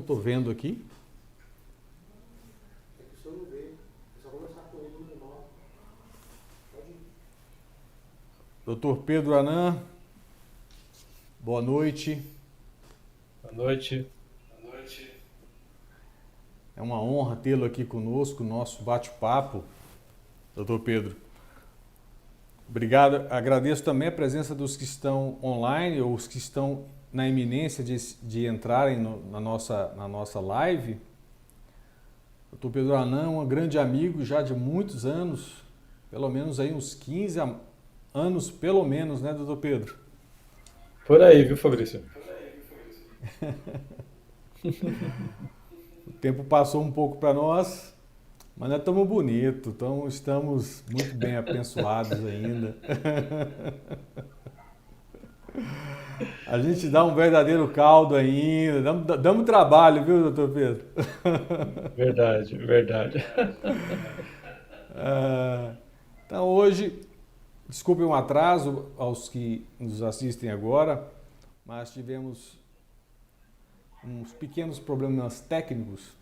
estou vendo aqui. É que o senhor não vê. É só conversar com ele no normal. Pode ir. Doutor Pedro Anan, boa noite. Boa noite. É uma honra tê-lo aqui conosco, nosso bate-papo, doutor Pedro. Obrigado, agradeço também a presença dos que estão online ou os que estão na iminência de entrarem na nossa live. Doutor Pedro Anan é um grande amigo já de muitos anos, pelo menos aí uns 15 anos, pelo menos, né, doutor Pedro? Por aí, viu, Fabrício? O tempo passou um pouco para nós, mas nós estamos bonitos, estamos muito bem abençoados ainda. A gente dá um verdadeiro caldo ainda, damos trabalho, viu, doutor Pedro? Verdade, verdade. Então hoje, desculpem o atraso aos que nos assistem agora, mas tivemos uns pequenos problemas técnicos,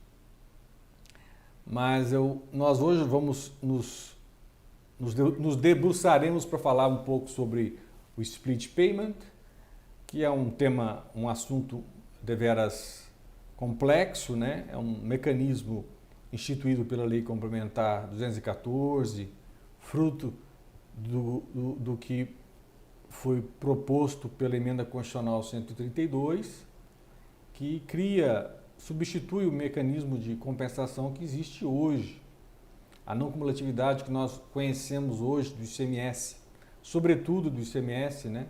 mas nós hoje vamos nos debruçaremos para falar um pouco sobre o split payment, que é um assunto deveras complexo, né? É um mecanismo instituído pela Lei Complementar 214, fruto do que foi proposto pela Emenda Constitucional 132, que substitui o mecanismo de compensação que existe hoje, a não cumulatividade que nós conhecemos hoje do ICMS, sobretudo do ICMS, né?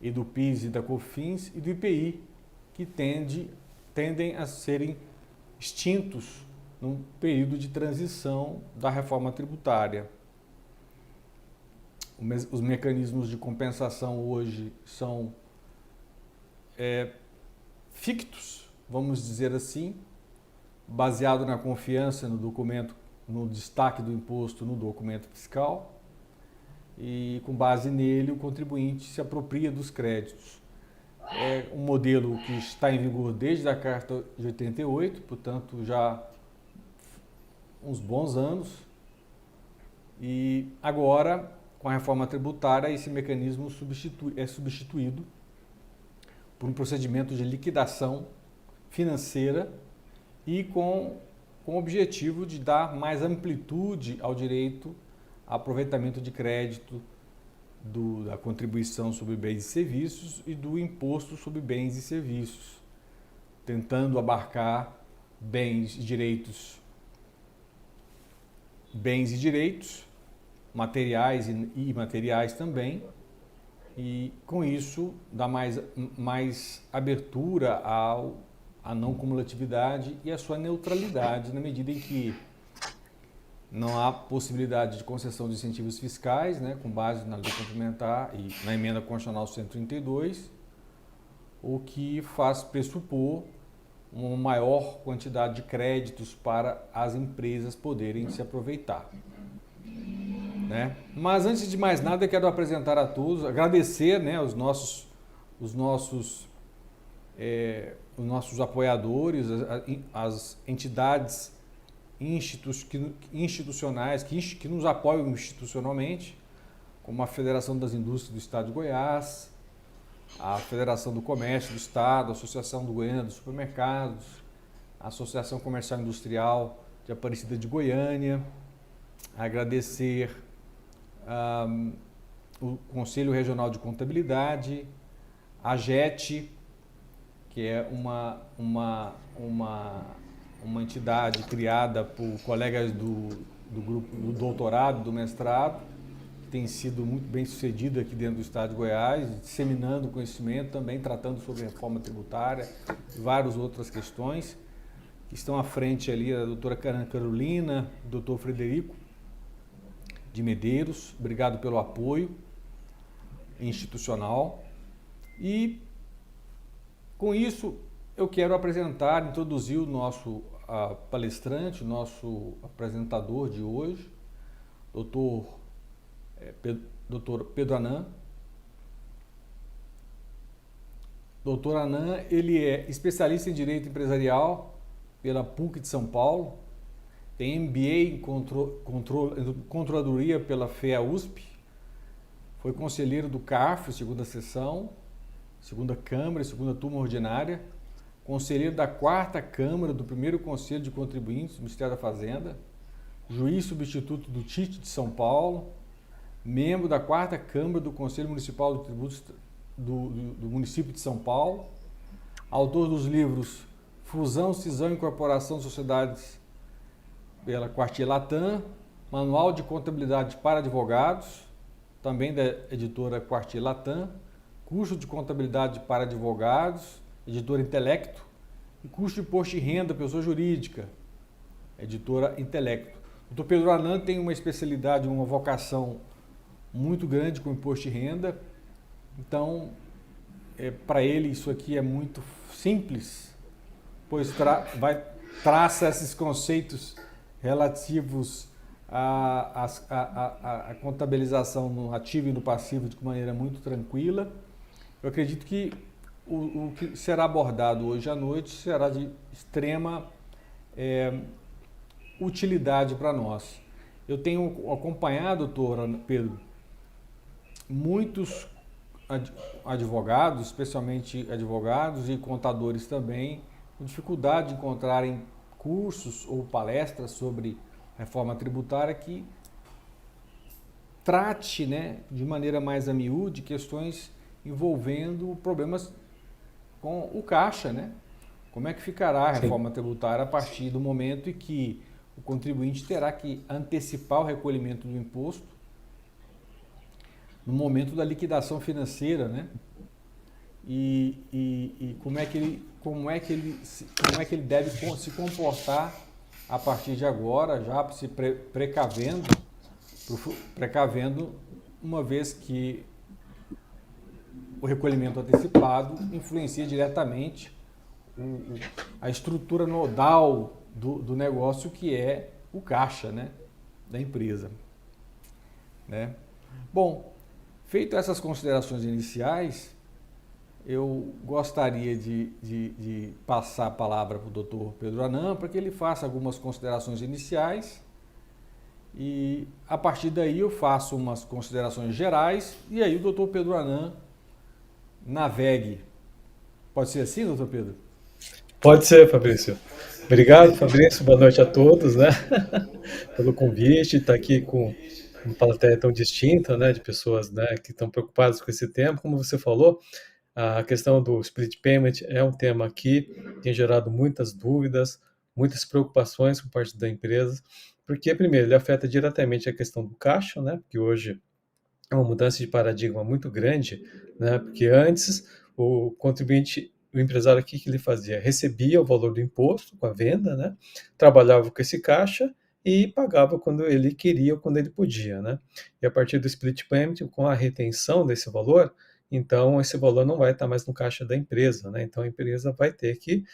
E do PIS e da COFINS e do IPI, que tendem a serem extintos num período de transição da reforma tributária. Os mecanismos de compensação hoje são fictos, vamos dizer assim, baseado na confiança no documento, no destaque do imposto no documento fiscal, e com base nele o contribuinte se apropria dos créditos. É um modelo que está em vigor desde a Carta de 88, portanto já uns bons anos, e agora, com a reforma tributária, esse mecanismo é substituído por um procedimento de liquidação financeira e com o objetivo de dar mais amplitude ao direito a aproveitamento de crédito da contribuição sobre bens e serviços e do imposto sobre bens e serviços, tentando abarcar bens e direitos, materiais e imateriais também, e com isso dá mais abertura à não cumulatividade e à sua neutralidade, na medida em que não há possibilidade de concessão de incentivos fiscais, né, com base na Lei Complementar e na Emenda Constitucional 132, o que faz pressupor uma maior quantidade de créditos para as empresas poderem se aproveitar, né? Mas antes de mais nada, eu quero apresentar a todos, agradecer, né, os nossos apoiadores, as entidades institucionais que nos apoiam institucionalmente, como a Federação das Indústrias do Estado de Goiás, a Federação do Comércio do Estado, a Associação do Goiânia dos Supermercados, a Associação Comercial Industrial de Aparecida de Goiânia, agradecer o Conselho Regional de Contabilidade, a GET, que é uma entidade criada por colegas do grupo do doutorado, do mestrado, que tem sido muito bem sucedida aqui dentro do Estado de Goiás, disseminando conhecimento, também tratando sobre reforma tributária e várias outras questões. Estão à frente ali a doutora Carolina, o doutor Frederico de Medeiros, obrigado pelo apoio institucional. E com isso eu quero introduzir o nosso palestrante, o nosso apresentador de hoje, doutor Pedro Anan. Dr. Anan, ele é especialista em Direito Empresarial pela PUC de São Paulo, tem MBA em Controladoria pela FEA-USP, foi conselheiro do CARF, segunda sessão, segunda Câmara e segunda turma ordinária, conselheiro da quarta Câmara do primeiro Conselho de Contribuintes do Ministério da Fazenda, juiz substituto do TIT de São Paulo, membro da quarta Câmara do Conselho Municipal de Tributos do município de São Paulo, autor dos livros Fusão, Cisão e Incorporação de Sociedades pela Quartier Latam, Manual de Contabilidade para Advogados, também da editora Quartier Latam, curso de Contabilidade para Advogados, editora Intelecto, e curso de Imposto de Renda, Pessoa Jurídica, editora Intelecto. O Dr. Pedro Anan tem uma especialidade, uma vocação muito grande com Imposto de Renda, então, para ele isso aqui é muito simples, pois traça esses conceitos relativos à contabilização no ativo e no passivo de maneira muito tranquila. Eu acredito que o que será abordado hoje à noite será de extrema utilidade para nós. Eu tenho acompanhado, doutor Pedro, muitos advogados, especialmente advogados e contadores também, com dificuldade de encontrarem cursos ou palestras sobre reforma tributária que trate, né, de maneira mais a miúde questões envolvendo problemas com o caixa, né? Como é que ficará a reforma tributária a partir do momento em que o contribuinte terá que antecipar o recolhimento do imposto no momento da liquidação financeira, né? E como é que ele deve se comportar a partir de agora, já se precavendo, uma vez que o recolhimento antecipado influencia diretamente a estrutura nodal do negócio, que é o caixa, né, da empresa, né? Bom, feito essas considerações iniciais, eu gostaria de passar a palavra para o Dr. Pedro Anan para que ele faça algumas considerações iniciais e a partir daí eu faço umas considerações gerais e aí o Dr. Pedro Anan navegue. Pode ser assim, Dr. Pedro? Pode ser, Fabrício. Obrigado, Fabrício. Boa noite a todos, né? Pelo convite, estar aqui com uma plateia tão distinta, né, de pessoas, né, que estão preocupadas com esse tema. Como você falou, a questão do split payment é um tema que tem gerado muitas dúvidas, muitas preocupações por parte da empresa, porque, primeiro, ele afeta diretamente a questão do caixa, né, porque hoje é uma mudança de paradigma muito grande, né, porque antes o contribuinte, o empresário aqui que ele fazia, recebia o valor do imposto com a venda, né, trabalhava com esse caixa e pagava quando ele queria ou quando ele podia, né, e a partir do split payment, com a retenção desse valor, então esse valor não vai estar mais no caixa da empresa, né, então a empresa vai ter que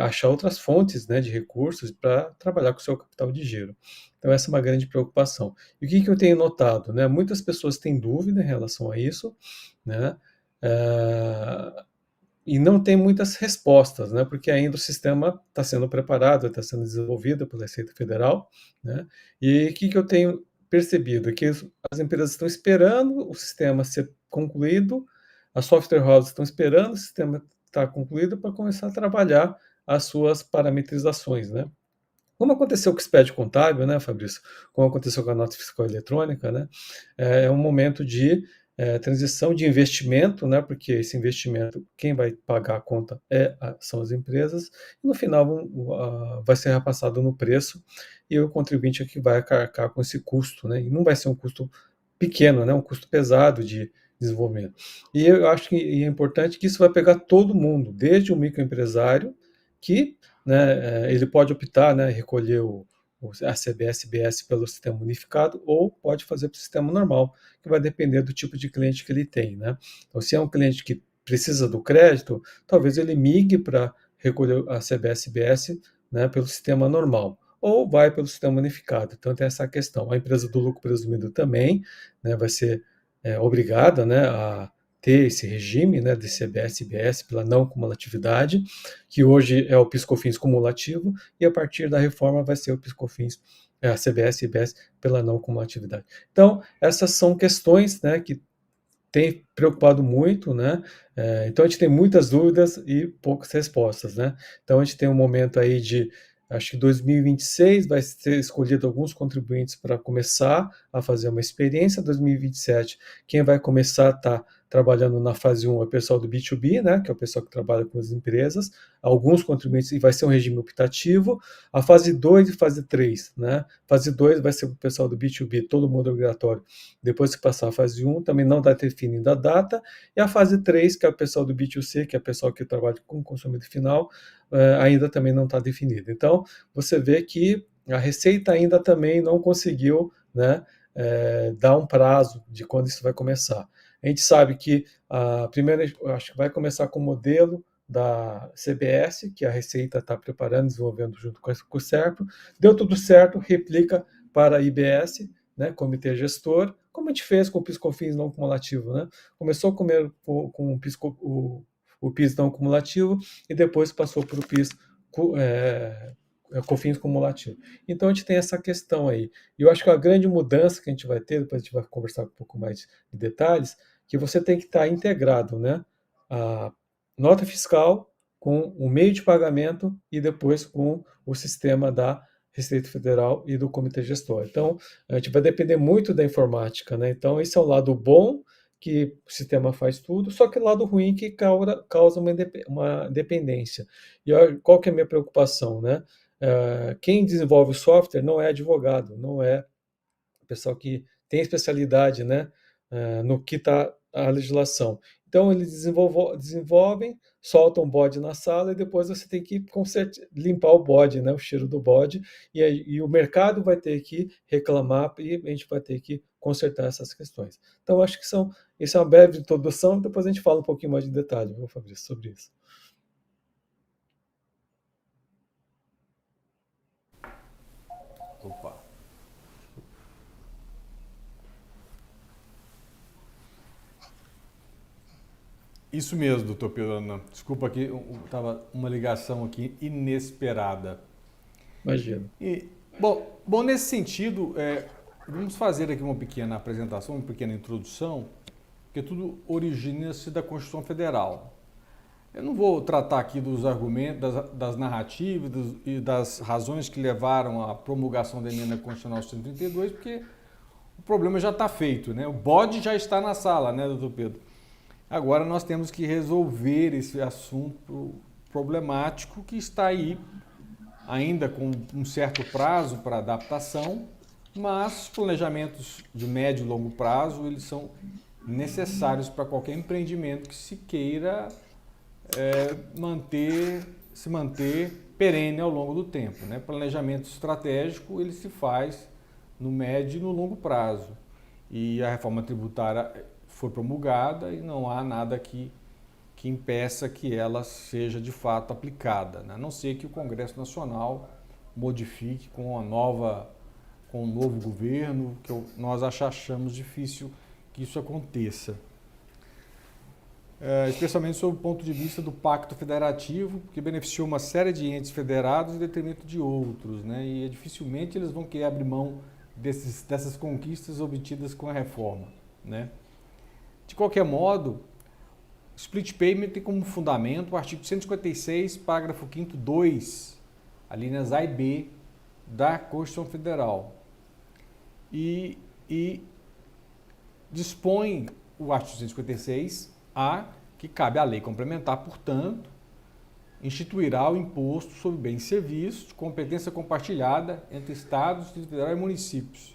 achar outras fontes, né, de recursos para trabalhar com o seu capital de giro. Então essa é uma grande preocupação. E o que eu tenho notado, né? Muitas pessoas têm dúvida em relação a isso, né? E não tem muitas respostas, né? Porque ainda o sistema está sendo preparado, está sendo desenvolvido pela Receita Federal, né? E o que eu tenho percebido é que as empresas estão esperando o sistema ser concluído, as software houses estão esperando o sistema estar concluído para começar a trabalhar as suas parametrizações, né? Como aconteceu com o SPED contábil, né, Fabrício? Como aconteceu com a nota fiscal eletrônica, né? É um momento de transição de investimento, né? Porque esse investimento, quem vai pagar a conta são as empresas, e no final vai ser repassado no preço, e o contribuinte é que vai arcar com esse custo, né? E não vai ser um custo pequeno, né? Um custo pesado de desenvolvimento. E eu acho que é importante que isso vai pegar todo mundo, desde o microempresário, que, né, ele pode optar, né, recolher a CBS-BS pelo sistema unificado, ou pode fazer para o sistema normal, que vai depender do tipo de cliente que ele tem, né? Então, se é um cliente que precisa do crédito, talvez ele migre para recolher a CBS-BS, né, pelo sistema normal, ou vai pelo sistema unificado. Então, tem essa questão. A empresa do lucro presumido também, né, vai ser obrigada, né, a ter esse regime, né, de CBS e IBS pela não cumulatividade, que hoje é o PIS/COFINS cumulativo, e a partir da reforma vai ser o PIS/COFINS, a CBS e IBS pela não cumulatividade. Então, essas são questões, né, que tem preocupado muito, né? Então a gente tem muitas dúvidas e poucas respostas, né? Então a gente tem um momento aí de, acho que 2026 vai ser escolhido alguns contribuintes para começar a fazer uma experiência. 2027, quem vai começar a estar trabalhando na fase 1 é o pessoal do B2B, né? Que é o pessoal que trabalha com as empresas, alguns contribuintes, e vai ser um regime optativo. A fase 2 e fase 3, né? Fase 2 vai ser o pessoal do B2B, todo mundo obrigatório. Depois que passar a fase 1, também não está definindo a data. E a fase 3, que é o pessoal do B2C, que é o pessoal que trabalha com o consumidor final, ainda também não está definido. Então, você vê que a Receita ainda também não conseguiu, né, dar um prazo de quando isso vai começar. A gente sabe que a primeira, acho que vai começar com o modelo da CBS, que a Receita está preparando, desenvolvendo junto com o SERPRO. Deu tudo certo, replica para a IBS, né, Comitê Gestor, como a gente fez com o PIS/COFINS não cumulativo, né? Começou com o PIS não cumulativo e depois passou para o PIS COFINS cumulativo. Então a gente tem essa questão aí. E eu acho que a grande mudança que a gente vai ter, depois a gente vai conversar um pouco mais de detalhes, que você tem que estar integrado, né? A nota fiscal com o meio de pagamento e depois com o sistema da Receita Federal e do Comitê Gestor. Então, a gente vai depender muito da informática, né? Então, esse é o lado bom, que o sistema faz tudo, só que o lado ruim que causa uma dependência. E qual que é a minha preocupação, né? Quem desenvolve o software não é advogado, não é pessoal que tem especialidade, né, no que está a legislação. Então, eles desenvolvem, soltam o bode na sala e depois você tem que limpar o bode, né, o cheiro do bode, e o mercado vai ter que reclamar e a gente vai ter que consertar essas questões. Então, acho que isso é uma breve introdução, depois a gente fala um pouquinho mais de detalhe, viu, Fabrício, sobre isso. Opa. Isso mesmo, doutor Pedro. Desculpa aqui, estava uma ligação aqui inesperada. Imagino. Bom, nesse sentido, vamos fazer aqui uma pequena apresentação, uma pequena introdução, porque tudo origina-se da Constituição Federal. Eu não vou tratar aqui dos argumentos, das narrativas e das razões que levaram à promulgação da Emenda Constitucional 132, porque o problema já está feito, né? O bode já está na sala, né, doutor Pedro? Agora nós temos que resolver esse assunto problemático que está aí ainda com um certo prazo para adaptação, mas os planejamentos de médio e longo prazo eles são necessários para qualquer empreendimento que se queira se manter perene ao longo do tempo, né? Planejamento estratégico ele se faz no médio e no longo prazo. E a reforma tributária foi promulgada e não há nada que impeça que ela seja de fato aplicada, né? A não ser que o Congresso Nacional modifique com um novo governo, que nós achamos difícil que isso aconteça. Especialmente sob o ponto de vista do Pacto Federativo, que beneficiou uma série de entes federados em detrimento de outros, né? E dificilmente eles vão querer abrir mão dessas conquistas obtidas com a reforma, né? De qualquer modo, o split payment tem como fundamento o artigo 156, parágrafo 5º 2, alíneas A e B da Constituição Federal. E dispõe o artigo 156A que cabe à lei complementar, portanto, instituirá o imposto sobre bens e serviços de competência compartilhada entre Estados, Distrito Federal e municípios.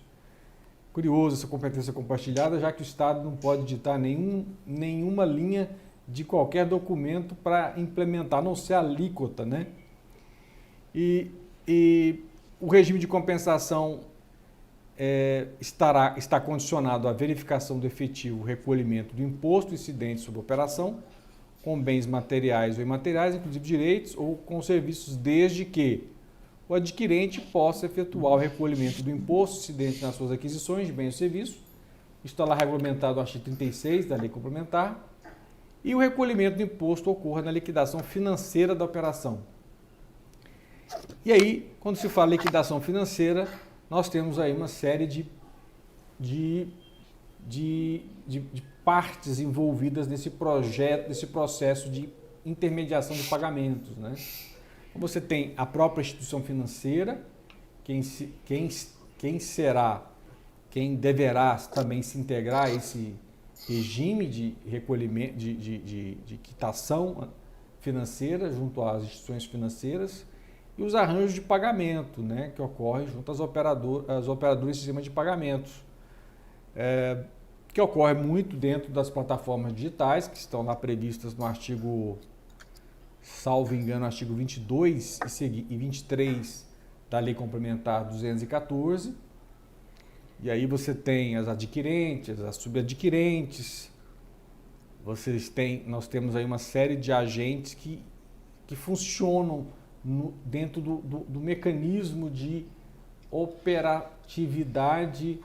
Curioso essa competência compartilhada, já que o Estado não pode ditar nenhuma linha de qualquer documento para implementar, a não ser a alíquota, né? E o regime de compensação está condicionado à verificação do efetivo recolhimento do imposto incidente sobre a operação com bens materiais ou imateriais, inclusive direitos, ou com serviços, desde que o adquirente possa efetuar o recolhimento do imposto incidente nas suas aquisições de bens ou serviços. Isso está lá regulamentado no artigo 36 da Lei Complementar, e o recolhimento do imposto ocorra na liquidação financeira da operação. E aí, quando se fala liquidação financeira, nós temos aí uma série de partes envolvidas nesse projeto, nesse processo de intermediação de pagamentos, né? Você tem a própria instituição financeira, quem deverá também se integrar a esse regime de recolhimento, de quitação financeira junto às instituições financeiras, e os arranjos de pagamento, né, que ocorrem junto às operadoras de sistema de pagamentos, que ocorre muito dentro das plataformas digitais, que estão lá previstas no artigo, salvo engano, artigo 22 e 23 da Lei Complementar 214. E aí você tem as adquirentes, as subadquirentes, nós temos aí uma série de agentes que funcionam dentro do mecanismo de operatividade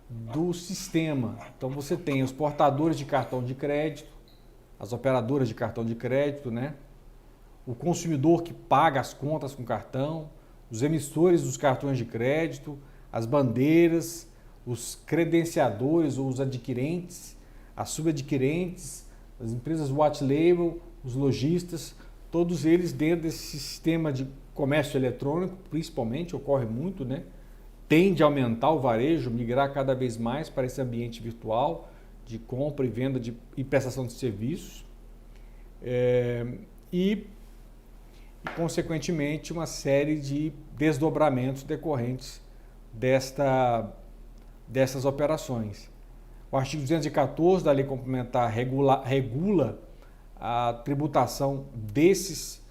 do sistema. Então você tem os portadores de cartão de crédito, as operadoras de cartão de crédito, né? O consumidor que paga as contas com cartão, os emissores dos cartões de crédito, as bandeiras, os credenciadores ou os adquirentes, as subadquirentes, as empresas white label, os lojistas, todos eles dentro desse sistema de comércio eletrônico, principalmente, ocorre muito, né? Tende a aumentar o varejo, migrar cada vez mais para esse ambiente virtual de compra e venda e prestação de serviços. E, consequentemente, uma série de desdobramentos decorrentes dessas operações. O artigo 214 da Lei Complementar regula a tributação destas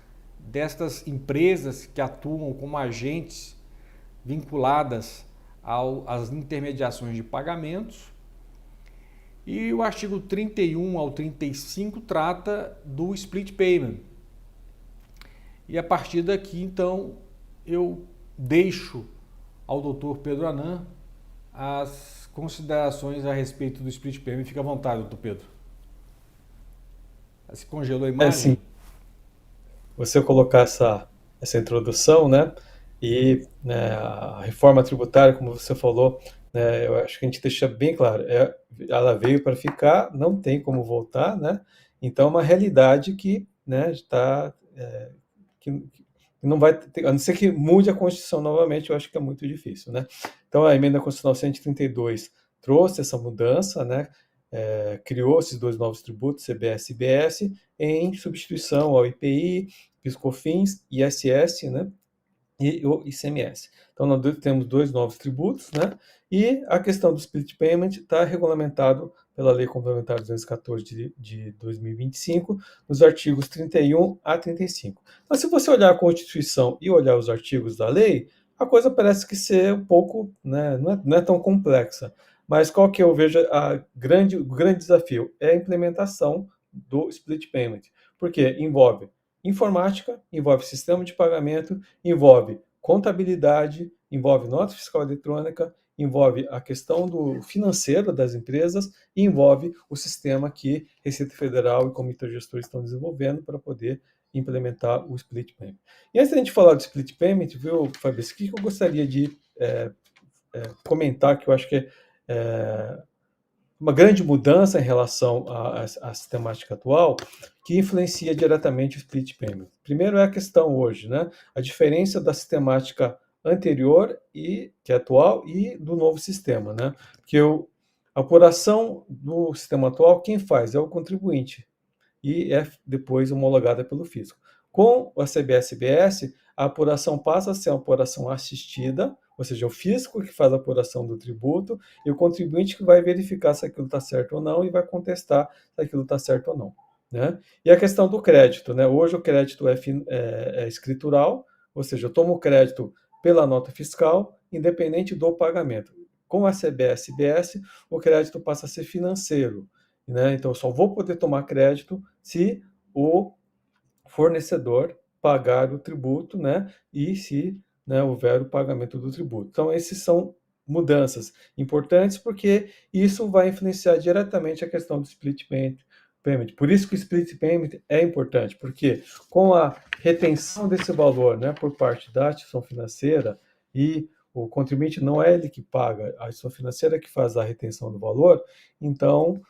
empresas que atuam como agentes vinculadas às intermediações de pagamentos. E o artigo 31 ao 35 trata do split payment. E a partir daqui, então, eu deixo ao Dr. Pedro Annan as considerações a respeito do split payment. Fica à vontade, Dr. Pedro. Se congelou a imagem? Sim. Você colocar essa introdução, né? E né, a reforma tributária, como você falou, né, eu acho que a gente deixa bem claro, ela veio para ficar, não tem como voltar, né? Então, é uma realidade que, né, está, que não vai ter, a não ser que mude a Constituição novamente, eu acho que é muito difícil, né? Então, a emenda constitucional 132 trouxe essa mudança, né? Criou esses dois novos tributos, CBS e IBS, em substituição ao IPI, PIS/COFINS, ISS, né? E o ICMS. Então, nós temos dois novos tributos, né? E a questão do split payment está regulamentado pela Lei Complementar 214 de 2025, nos artigos 31 a 35. Mas se você olhar a Constituição e olhar os artigos da lei, a coisa parece que ser um pouco, né, não é tão complexa. Mas qual que eu vejo o grande desafio? É a implementação do split payment, porque envolve informática, envolve sistema de pagamento, envolve contabilidade, envolve nota fiscal eletrônica, envolve a questão do financeiro das empresas e envolve o sistema que Receita Federal e Comitê de Gestores estão desenvolvendo para poder implementar o split payment. E antes da gente falar do split payment, viu, Fabrício, o que eu gostaria de comentar, que eu acho que é uma grande mudança em relação à sistemática atual, que influencia diretamente o split payment. Primeiro é a questão hoje, né? A diferença da sistemática anterior que é atual e do novo sistema, né? Porque a apuração do sistema atual, quem faz é o contribuinte e é depois homologada pelo fisco. Com a CBS-IBS, a apuração passa a ser uma apuração assistida, ou seja, o fisco que faz a apuração do tributo e o contribuinte que vai verificar se aquilo está certo ou não e vai contestar se aquilo está certo ou não, né? E a questão do crédito, né? Hoje o crédito é escritural, ou seja, eu tomo o crédito pela nota fiscal, independente do pagamento. Com a CBS-IBS, o crédito passa a ser financeiro, né? Então, eu só vou poder tomar crédito se o fornecedor pagar o tributo, né? E se, né, houver o pagamento do tributo. Então, esses são mudanças importantes porque isso vai influenciar diretamente a questão do split payment payment. Por isso que o split payment é importante, porque com a retenção desse valor, né, por parte da instituição financeira, e o contribuinte não é ele que paga, a instituição financeira é que faz a retenção do valor, então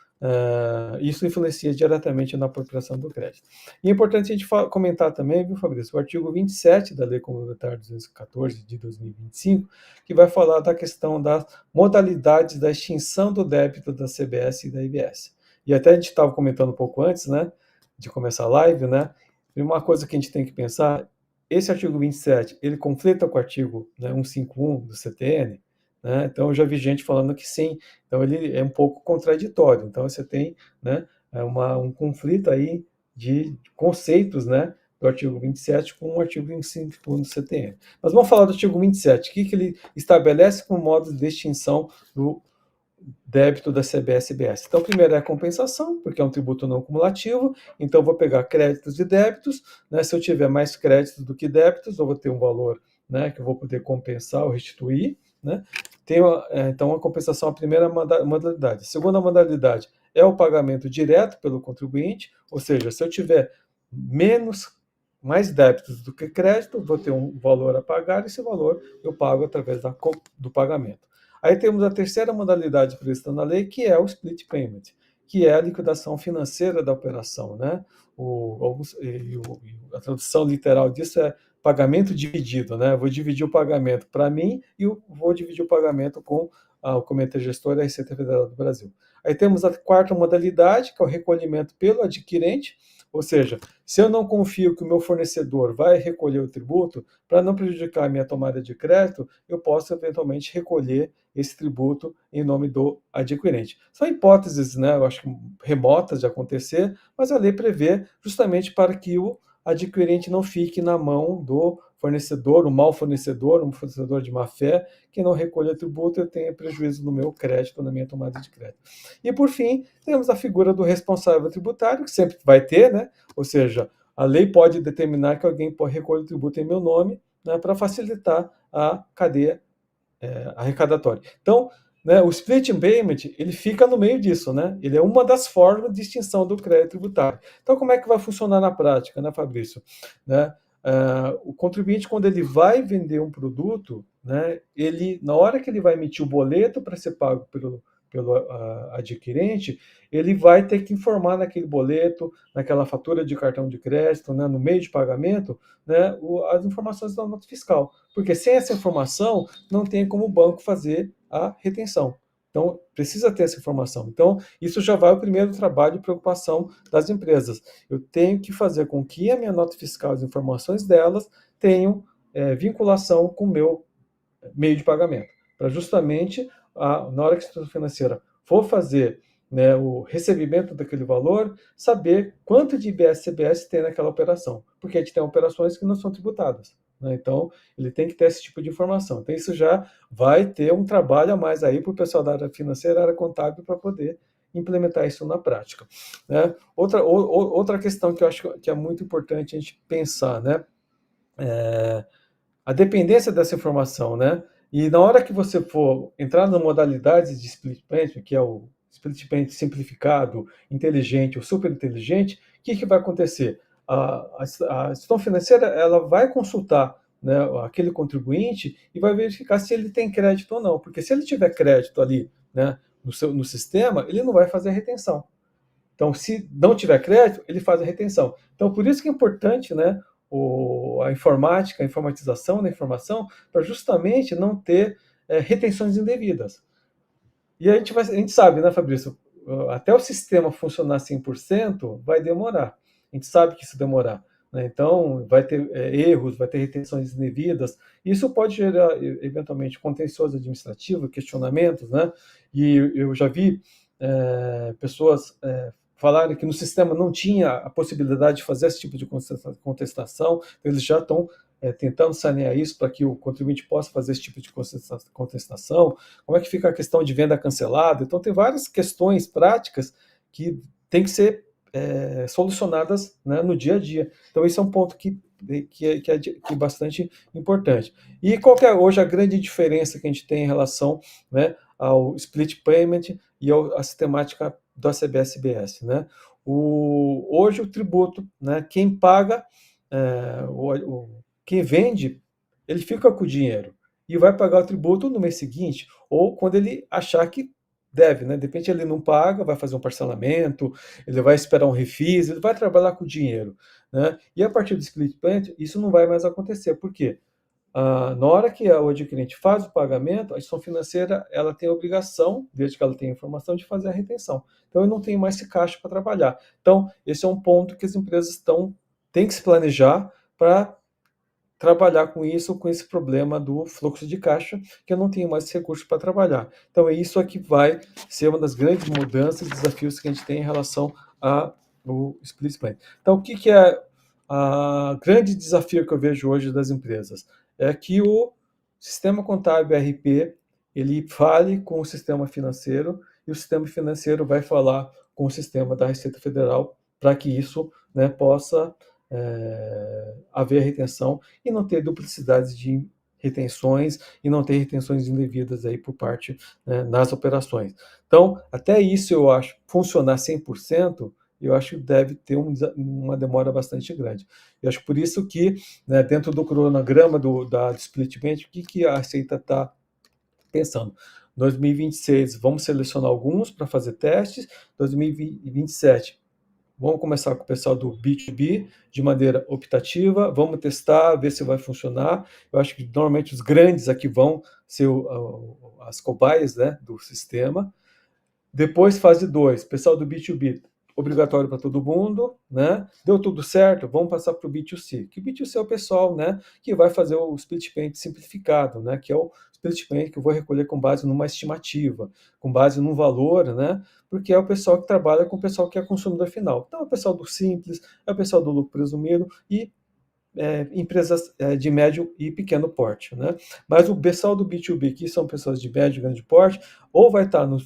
isso influencia diretamente na apropriação do crédito. E é importante a gente comentar também, viu, Fabrício, o artigo 27 da Lei Complementar 214 de 2025, que vai falar da questão das modalidades da extinção do débito da CBS e da IBS. E até a gente estava comentando um pouco antes, né, de começar a live, né, e uma coisa que a gente tem que pensar, esse artigo 27, ele conflita com o artigo, né, 151 do CTN, né, então eu já vi gente falando que sim, então ele é um pouco contraditório, então você tem, né, um conflito aí de conceitos, né, do artigo 27 com o artigo 151 do CTN. Mas vamos falar do artigo 27, o que ele estabelece como modo de extinção do débito da CBS e IBS. Então, primeiro é a compensação, porque é um tributo não cumulativo, então eu vou pegar créditos e débitos, né? Se eu tiver mais créditos do que débitos, eu vou ter um valor, né, que eu vou poder compensar ou restituir, né? Então, a compensação é a primeira modalidade. A segunda modalidade é o pagamento direto pelo contribuinte, ou seja, se eu tiver mais débitos do que crédito, vou ter um valor a pagar, e esse valor eu pago através do pagamento. Aí temos a terceira modalidade prevista na lei, que é o split payment, que é a liquidação financeira da operação, né? A tradução literal disso é pagamento dividido, né? Eu vou dividir o pagamento para mim e vou dividir o pagamento com o Comitê Gestor da Receita Federal do Brasil. Aí temos a quarta modalidade, que é o recolhimento pelo adquirente, ou seja, se eu não confio que o meu fornecedor vai recolher o tributo, para não prejudicar a minha tomada de crédito, eu posso eventualmente recolher esse tributo em nome do adquirente. São hipóteses, né, eu acho que remotas de acontecer, mas a lei prevê justamente para que o adquirente não fique na mão do fornecedor, um mau fornecedor, um fornecedor de má fé, que não recolha tributo e eu tenha prejuízo no meu crédito, na minha tomada de crédito. E, por fim, temos a figura do responsável tributário, que sempre vai ter, né? Ou seja, a lei pode determinar que alguém pode recolher o tributo em meu nome, né, para facilitar a cadeia arrecadatória. Então, né, o split payment, ele fica no meio disso, né? Ele é uma das formas de extinção do crédito tributário. Então, como é que vai funcionar na prática, né, Fabrício? Né? O contribuinte, quando ele vai vender um produto, né, na hora que ele vai emitir o boleto para ser pago pelo adquirente, ele vai ter que informar naquele boleto, naquela fatura de cartão de crédito, né, no meio de pagamento, né, as informações da nota fiscal. Porque sem essa informação, não tem como o banco fazer a retenção. Então, precisa ter essa informação. Então, isso já vai o primeiro trabalho de preocupação das empresas. Eu tenho que fazer com que a minha nota fiscal, as informações delas, tenham vinculação com o meu meio de pagamento. Para justamente, na hora que a instituição financeira for fazer, né, o recebimento daquele valor, saber quanto de IBS e CBS tem naquela operação. Porque a gente tem operações que não são tributadas. Então, ele tem que ter esse tipo de informação. Então, isso já vai ter um trabalho a mais aí para o pessoal da área financeira, área contábil, para poder implementar isso na prática. Né? Outra questão que eu acho que é muito importante a gente pensar, né? A dependência dessa informação, né? E na hora que você for entrar nas modalidades de split payment, que é o split payment simplificado, inteligente ou super inteligente, o que vai acontecer? A instituição financeira, ela vai consultar, né, aquele contribuinte e vai verificar se ele tem crédito ou não, porque se ele tiver crédito ali, né, no sistema, ele não vai fazer a retenção. Então, se não tiver crédito, ele faz a retenção. Então, por isso que é importante, né, a informática, a informatização da informação, para justamente não ter retenções indevidas. E a gente sabe, né, Fabrício, até o sistema funcionar 100% vai demorar. A gente sabe que isso demorar. Né? Então, vai ter erros, vai ter retenções indevidas. Isso pode gerar, eventualmente, contencioso administrativo, questionamentos, né? E eu já vi pessoas falarem que no sistema não tinha a possibilidade de fazer esse tipo de contestação, eles já estão tentando sanear isso para que o contribuinte possa fazer esse tipo de contestação. Como é que fica a questão de venda cancelada? Então, tem várias questões práticas que têm que ser solucionadas, né, no dia a dia. Então, esse é um ponto que é bastante importante. E qual que é hoje a grande diferença que a gente tem em relação, né, ao split payment e à sistemática do CBS-IBS, né? Hoje o tributo, né, quem paga, quem vende, ele fica com o dinheiro e vai pagar o tributo no mês seguinte, ou quando ele achar que deve, né? De repente ele não paga, vai fazer um parcelamento, ele vai esperar um refis, ele vai trabalhar com o dinheiro, né? E a partir do split payment, isso não vai mais acontecer. Por quê? Na hora que o adquirente faz o pagamento, a instituição financeira ela tem a obrigação, desde que ela tenha informação, de fazer a retenção. Então, ele não tem mais esse caixa para trabalhar. Então, esse é um ponto que as empresas têm que se planejar para trabalhar com isso, com esse problema do fluxo de caixa, que eu não tenho mais esse recurso para trabalhar. Então, é isso que vai ser uma das grandes mudanças, desafios que a gente tem em relação ao split payment. Então, o que é o grande desafio que eu vejo hoje das empresas? É que o sistema contábil ERP, ele fale com o sistema financeiro e o sistema financeiro vai falar com o sistema da Receita Federal para que isso, né, possa haver retenção e não ter duplicidades de retenções e não ter retenções indevidas aí por parte, né, nas operações. Então, até isso eu acho funcionar 100%, eu acho que deve ter uma demora bastante grande. Eu acho por isso que, né, dentro do cronograma da Split Payment, o que a Receita está pensando? 2026, vamos selecionar alguns para fazer testes. 2027, vamos começar com o pessoal do B2B de maneira optativa, vamos testar, ver se vai funcionar. Eu acho que normalmente os grandes aqui vão ser as cobaias, né, do sistema. Depois, fase 2, pessoal do B2B, obrigatório para todo mundo, né? Deu tudo certo, vamos passar para o B2C. Que o B2C é o pessoal, né, que vai fazer o split payment simplificado, né, que é o split payment que eu vou recolher com base numa estimativa, com base num valor, né, porque é o pessoal que trabalha com o pessoal que é consumidor final. Então, é o pessoal do simples, é o pessoal do lucro presumido e empresas de médio e pequeno porte, né? Mas o pessoal do B2B, que são pessoas de médio e grande porte, ou vai estar no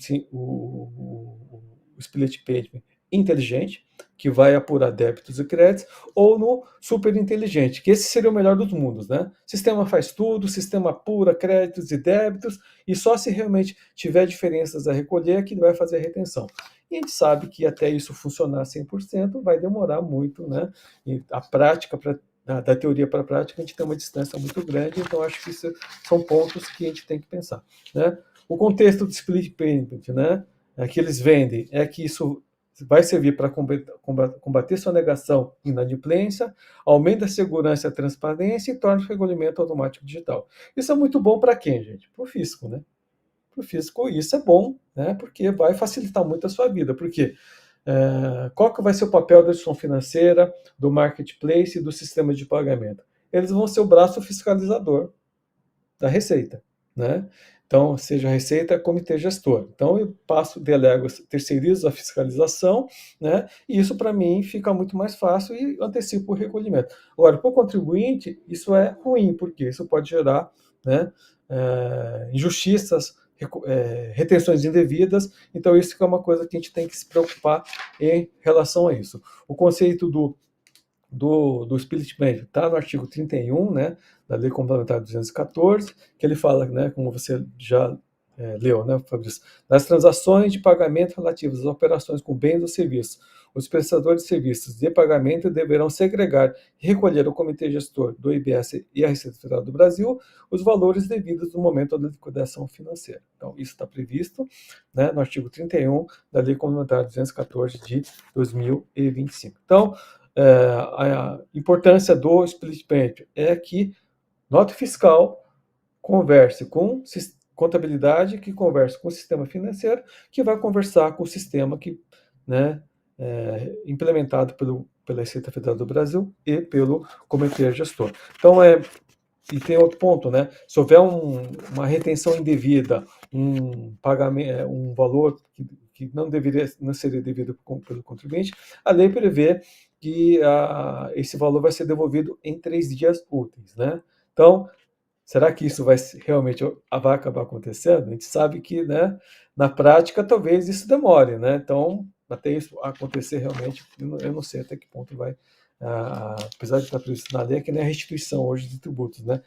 split payment inteligente, que vai apurar débitos e créditos, ou no super inteligente, que esse seria o melhor dos mundos, né? O sistema faz tudo, o sistema apura créditos e débitos, e só se realmente tiver diferenças a recolher que vai fazer a retenção. E a gente sabe que até isso funcionar 100% vai demorar muito, né? E a prática da teoria para a prática, a gente tem uma distância muito grande, então acho que isso são pontos que a gente tem que pensar, né? O contexto do split payment, né, que eles vendem, é que isso vai servir para combater sonegação e inadimplência, aumenta a segurança e a transparência e torna o regulamento automático digital. Isso é muito bom para quem, gente? Para o fisco, né? Para o fisco isso é bom, né? Porque vai facilitar muito a sua vida, porque qual que vai ser o papel da instituição financeira, do marketplace e do sistema de pagamento? Eles vão ser o braço fiscalizador da Receita, né? Então, seja a Receita, comitê gestor. Então, eu delego, terceirizo a fiscalização, né? E isso, para mim, fica muito mais fácil e antecipo o recolhimento. Agora, para o contribuinte, isso é ruim, porque isso pode gerar, né, injustiças, retenções indevidas, então isso é uma coisa que a gente tem que se preocupar em relação a isso. O conceito do split payment está no artigo 31, né, da Lei Complementar 214, que ele fala, né, como você já leu, né, Fabrício, das transações de pagamento relativas às operações com bens ou serviços. Os prestadores de serviços de pagamento deverão segregar e recolher ao Comitê Gestor do IBS e à Receita Federal do Brasil os valores devidos no momento da liquidação financeira. Então, isso está previsto, né, no artigo 31 da Lei Complementar 214 de 2025. Então, a importância do split payment é que nota fiscal converse com contabilidade, que converse com o sistema financeiro, que vai conversar com o sistema que, né, implementado pela Receita Federal do Brasil e pelo Comitê Gestor. Então, e tem outro ponto, né? Se houver uma retenção indevida, um pagamento, um valor que não seria devido pelo contribuinte, a lei prevê que esse valor vai ser devolvido em 3 dias úteis, né? Então, será que isso realmente vai acabar acontecendo? A gente sabe que, né, na prática, talvez isso demore, né? Então, até isso acontecer realmente, eu não sei até que ponto vai, apesar de estar previsto na lei, que nem a restituição hoje de tributos, né?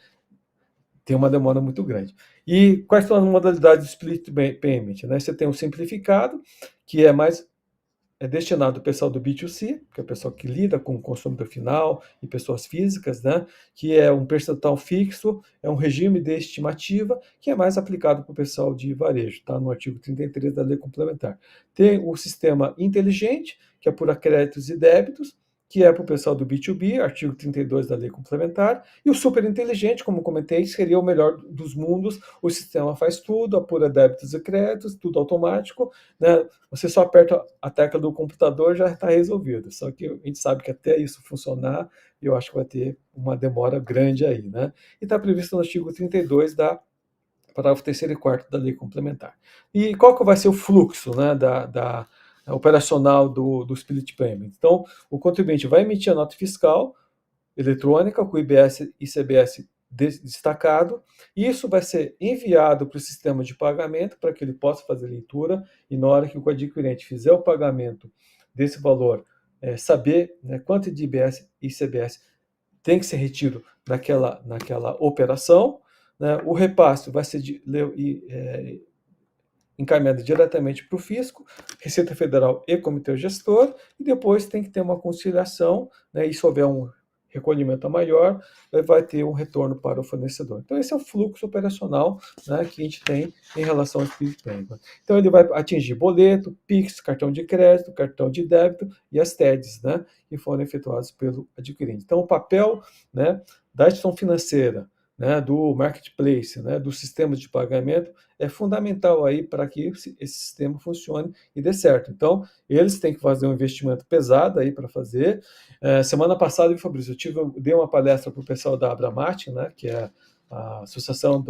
Tem uma demora muito grande. E quais são as modalidades de split payment, né? Você tem o simplificado, que é mais é destinado ao pessoal do B2C, que é o pessoal que lida com o consumidor final e pessoas físicas, né? Que é um percentual fixo, é um regime de estimativa, que é mais aplicado para o pessoal de varejo, tá? No artigo 33 da Lei Complementar. Tem o sistema inteligente, que apura créditos e débitos, que é para o pessoal do B2B, artigo 32 da Lei Complementar, e o super inteligente, como comentei, seria o melhor dos mundos, o sistema faz tudo, apura débitos e créditos, tudo automático, né? Você só aperta a tecla do computador, já está resolvido. Só que a gente sabe que até isso funcionar, eu acho que vai ter uma demora grande aí, né? E está previsto no artigo 32 da parágrafo 3º e 4º da Lei Complementar. E qual que vai ser o fluxo, né, da operacional do split payment? Então, o contribuinte vai emitir a nota fiscal eletrônica com o IBS e CBS destacado, e isso vai ser enviado para o sistema de pagamento para que ele possa fazer leitura, e na hora que o adquirente fizer o pagamento desse valor, saber, né, quanto de IBS e CBS tem que ser retido naquela operação, né? O repasse vai ser encaminhado diretamente para o fisco, Receita Federal e Comitê Gestor, e depois tem que ter uma conciliação, né? E se houver um recolhimento maior, vai ter um retorno para o fornecedor. Então, esse é o fluxo operacional, né, que a gente tem em relação ao Split Payment. Então, ele vai atingir boleto, PIX, cartão de crédito, cartão de débito e as TEDs, né, que foram efetuados pelo adquirente. Então, o papel, né, da gestão financeira, né, do marketplace, né, do sistema de pagamento, é fundamental aí para que esse sistema funcione e dê certo. Então, eles têm que fazer um investimento pesado aí para fazer. Semana passada, Fabrício, dei uma palestra para o pessoal da Abramat, né, que é a Associação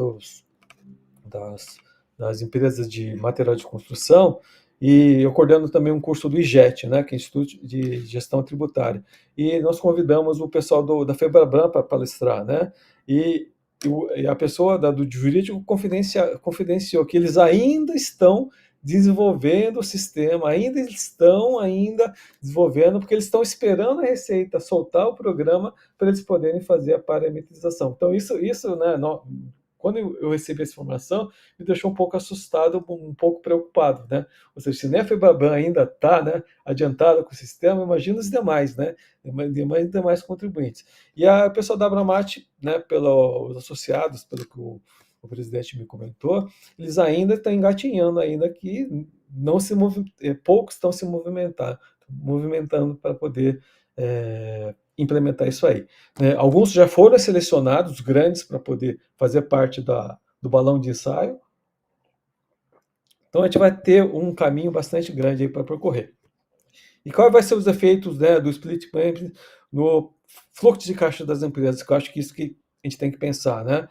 das Empresas de Material de Construção, e eu coordeno também um curso do IGET, né, que é Instituto de Gestão Tributária. E nós convidamos o pessoal da FEBRABAN para palestrar, né, e a pessoa do jurídico confidenciou que eles ainda estão desenvolvendo o sistema, ainda desenvolvendo, porque eles estão esperando a Receita soltar o programa para eles poderem fazer a parametrização. Então, isso né, quando eu recebi essa informação, me deixou um pouco assustado, um pouco preocupado, né? Ou seja, se nem a FEBRABAN ainda está, né, adiantada com o sistema, imagina os demais, né? Demais contribuintes. E a pessoa da Abramat, né, pelos associados, pelo que o presidente me comentou, eles ainda estão engatinhando, ainda que não se poucos estão se movimentando para poder implementar isso aí. Alguns já foram selecionados, grandes, para poder fazer parte do balão de ensaio. Então a gente vai ter um caminho bastante grande aí para percorrer. E quais vão ser os efeitos, né, do split payment no fluxo de caixa das empresas? Que eu acho que isso que a gente tem que pensar, né?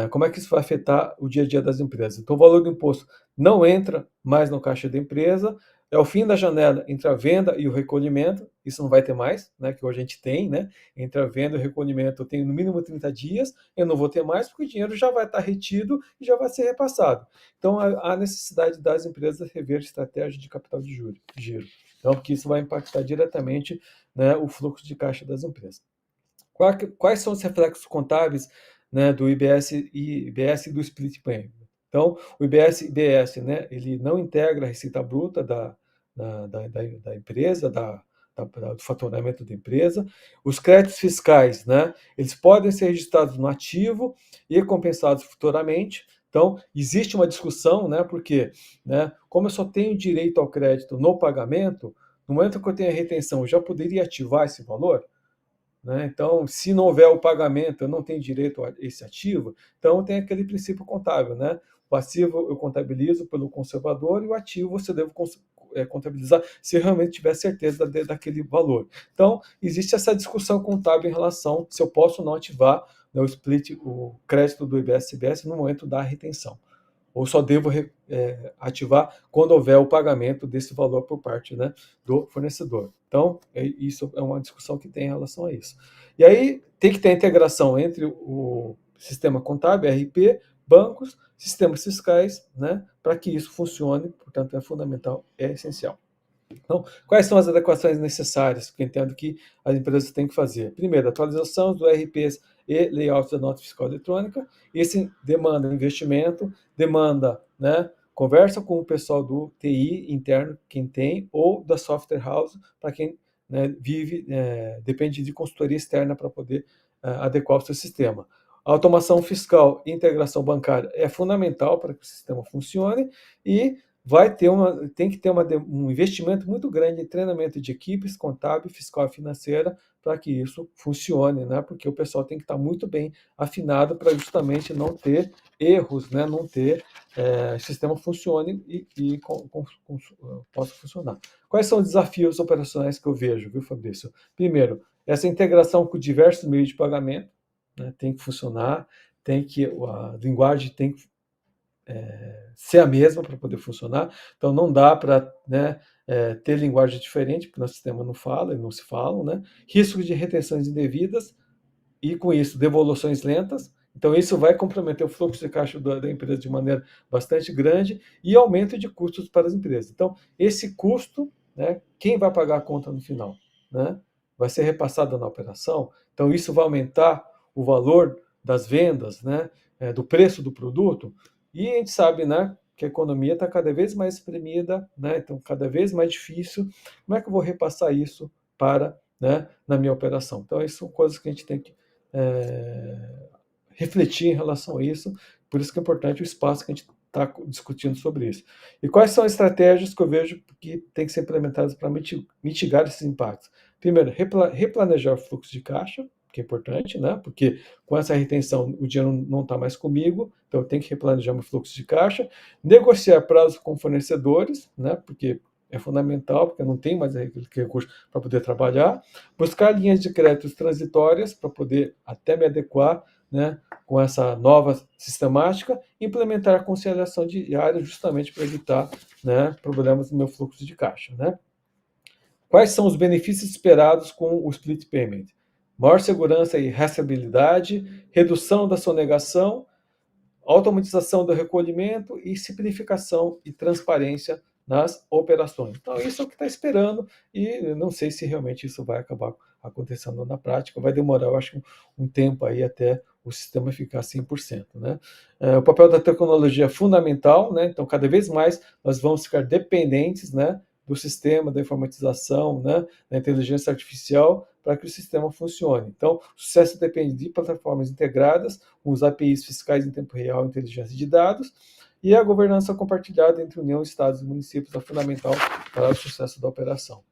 Como é que isso vai afetar o dia a dia das empresas? Então, o valor do imposto não entra mais no caixa da empresa, é o fim da janela entre a venda e o recolhimento, isso não vai ter mais, né, que hoje a gente tem, né, entre a venda e o recolhimento eu tenho no mínimo 30 dias, eu não vou ter mais porque o dinheiro já vai estar retido e já vai ser repassado. Então, há necessidade das empresas rever estratégia de capital de giro. Então, porque isso vai impactar diretamente, né, o fluxo de caixa das empresas. Quais são os reflexos contábeis, né, do IBS e do split payment? Então, o IBS, né, ele não integra a receita bruta da empresa, do faturamento da empresa. Os créditos fiscais, né, eles podem ser registrados no ativo e compensados futuramente. Então, existe uma discussão, né, porque, né, como eu só tenho direito ao crédito no pagamento, no momento que eu tenho a retenção, eu já poderia ativar esse valor? Né? Então, se não houver o pagamento, eu não tenho direito a esse ativo. Então, tem aquele princípio contábil, né? O passivo eu contabilizo pelo conservador e o ativo você deve contabilizar se eu realmente tiver certeza daquele valor. Então, existe essa discussão contábil em relação se eu posso ou não ativar, né, o crédito do IBS-CBS no momento da retenção. Ou só devo ativar quando houver o pagamento desse valor por parte, né, do fornecedor. Então, isso é uma discussão que tem em relação a isso. E aí tem que ter a integração entre o sistema contábil, RP, bancos, sistemas fiscais, né, para que isso funcione, portanto, é fundamental, é essencial. Então, quais são as adequações necessárias que eu entendo que as empresas têm que fazer? Primeiro, atualização do RPs e layout da nota fiscal eletrônica. Isso demanda investimento, demanda, né, conversa com o pessoal do TI interno, quem tem, ou da software house, para quem, né, depende de consultoria externa para poder adequar o seu sistema. A automação fiscal e integração bancária é fundamental para que o sistema funcione e tem que ter um investimento muito grande em treinamento de equipes contábil, fiscal e financeira para que isso funcione, né? Porque o pessoal tem que estar muito bem afinado para justamente não ter erros, né? Não ter o sistema funcione e possa funcionar. Quais são os desafios operacionais que eu vejo, viu, Fabrício? Primeiro, essa integração com diversos meios de pagamento, né? Tem que funcionar, a linguagem tem que ser a mesma para poder funcionar. Então, não dá para, né, ter linguagem diferente, porque o nosso sistema não fala e não se falam. Né? Risco de retenções indevidas e, com isso, devoluções lentas. Então, isso vai comprometer o fluxo de caixa da empresa de maneira bastante grande e aumento de custos para as empresas. Então, esse custo, né, quem vai pagar a conta no final? Né? Vai ser repassado na operação. Então, isso vai aumentar o valor das vendas, né, do preço do produto. E a gente sabe, né, que a economia está cada vez mais espremida, né, então cada vez mais difícil. Como é que eu vou repassar isso para, né, na minha operação? Então, isso são coisas que a gente tem que refletir em relação a isso. Por isso que é importante o espaço que a gente está discutindo sobre isso. E quais são as estratégias que eu vejo que têm que ser implementadas para mitigar esses impactos? Primeiro, replanejar o fluxo de caixa, que é importante, né? Porque com essa retenção o dinheiro não está mais comigo, então eu tenho que replanejar meu fluxo de caixa, negociar prazos com fornecedores, né? Porque é fundamental, porque eu não tenho mais recurso para poder trabalhar, buscar linhas de créditos transitórias para poder até me adequar, né, com essa nova sistemática, implementar a conciliação diária justamente para evitar, né, problemas no meu fluxo de caixa. Né? Quais são os benefícios esperados com o split payment? Maior segurança e rastreabilidade, redução da sonegação, automatização do recolhimento e simplificação e transparência nas operações. Então, isso é o que está esperando e não sei se realmente isso vai acabar acontecendo na prática. Vai demorar, eu acho, um tempo aí até o sistema ficar 100%. Né? O papel da tecnologia é fundamental, né? Então, cada vez mais nós vamos ficar dependentes, né, do sistema, da informatização, né, da inteligência artificial, para que o sistema funcione. Então, o sucesso depende de plataformas integradas, com os APIs fiscais em tempo real, inteligência de dados, e a governança compartilhada entre União, Estados e municípios é fundamental para o sucesso da operação.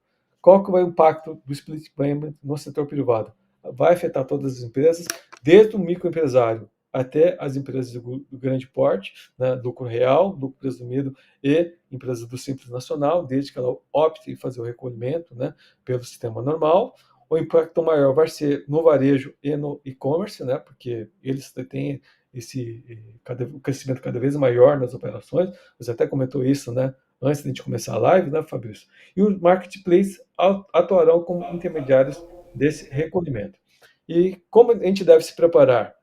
Qual que vai o impacto do split payment no setor privado? Vai afetar todas as empresas, desde o microempresário até as empresas do grande porte, né, lucro real, lucro presumido e empresas do Simples Nacional, desde que ela opte em fazer o recolhimento, né, pelo sistema normal. O impacto maior vai ser no varejo e no e-commerce, né, porque eles têm o crescimento cada vez maior nas operações. Você até comentou isso, né, antes de a gente começar a live, né, Fabrício? E os marketplaces atuarão como intermediários desse recolhimento. E como a gente deve se preparar?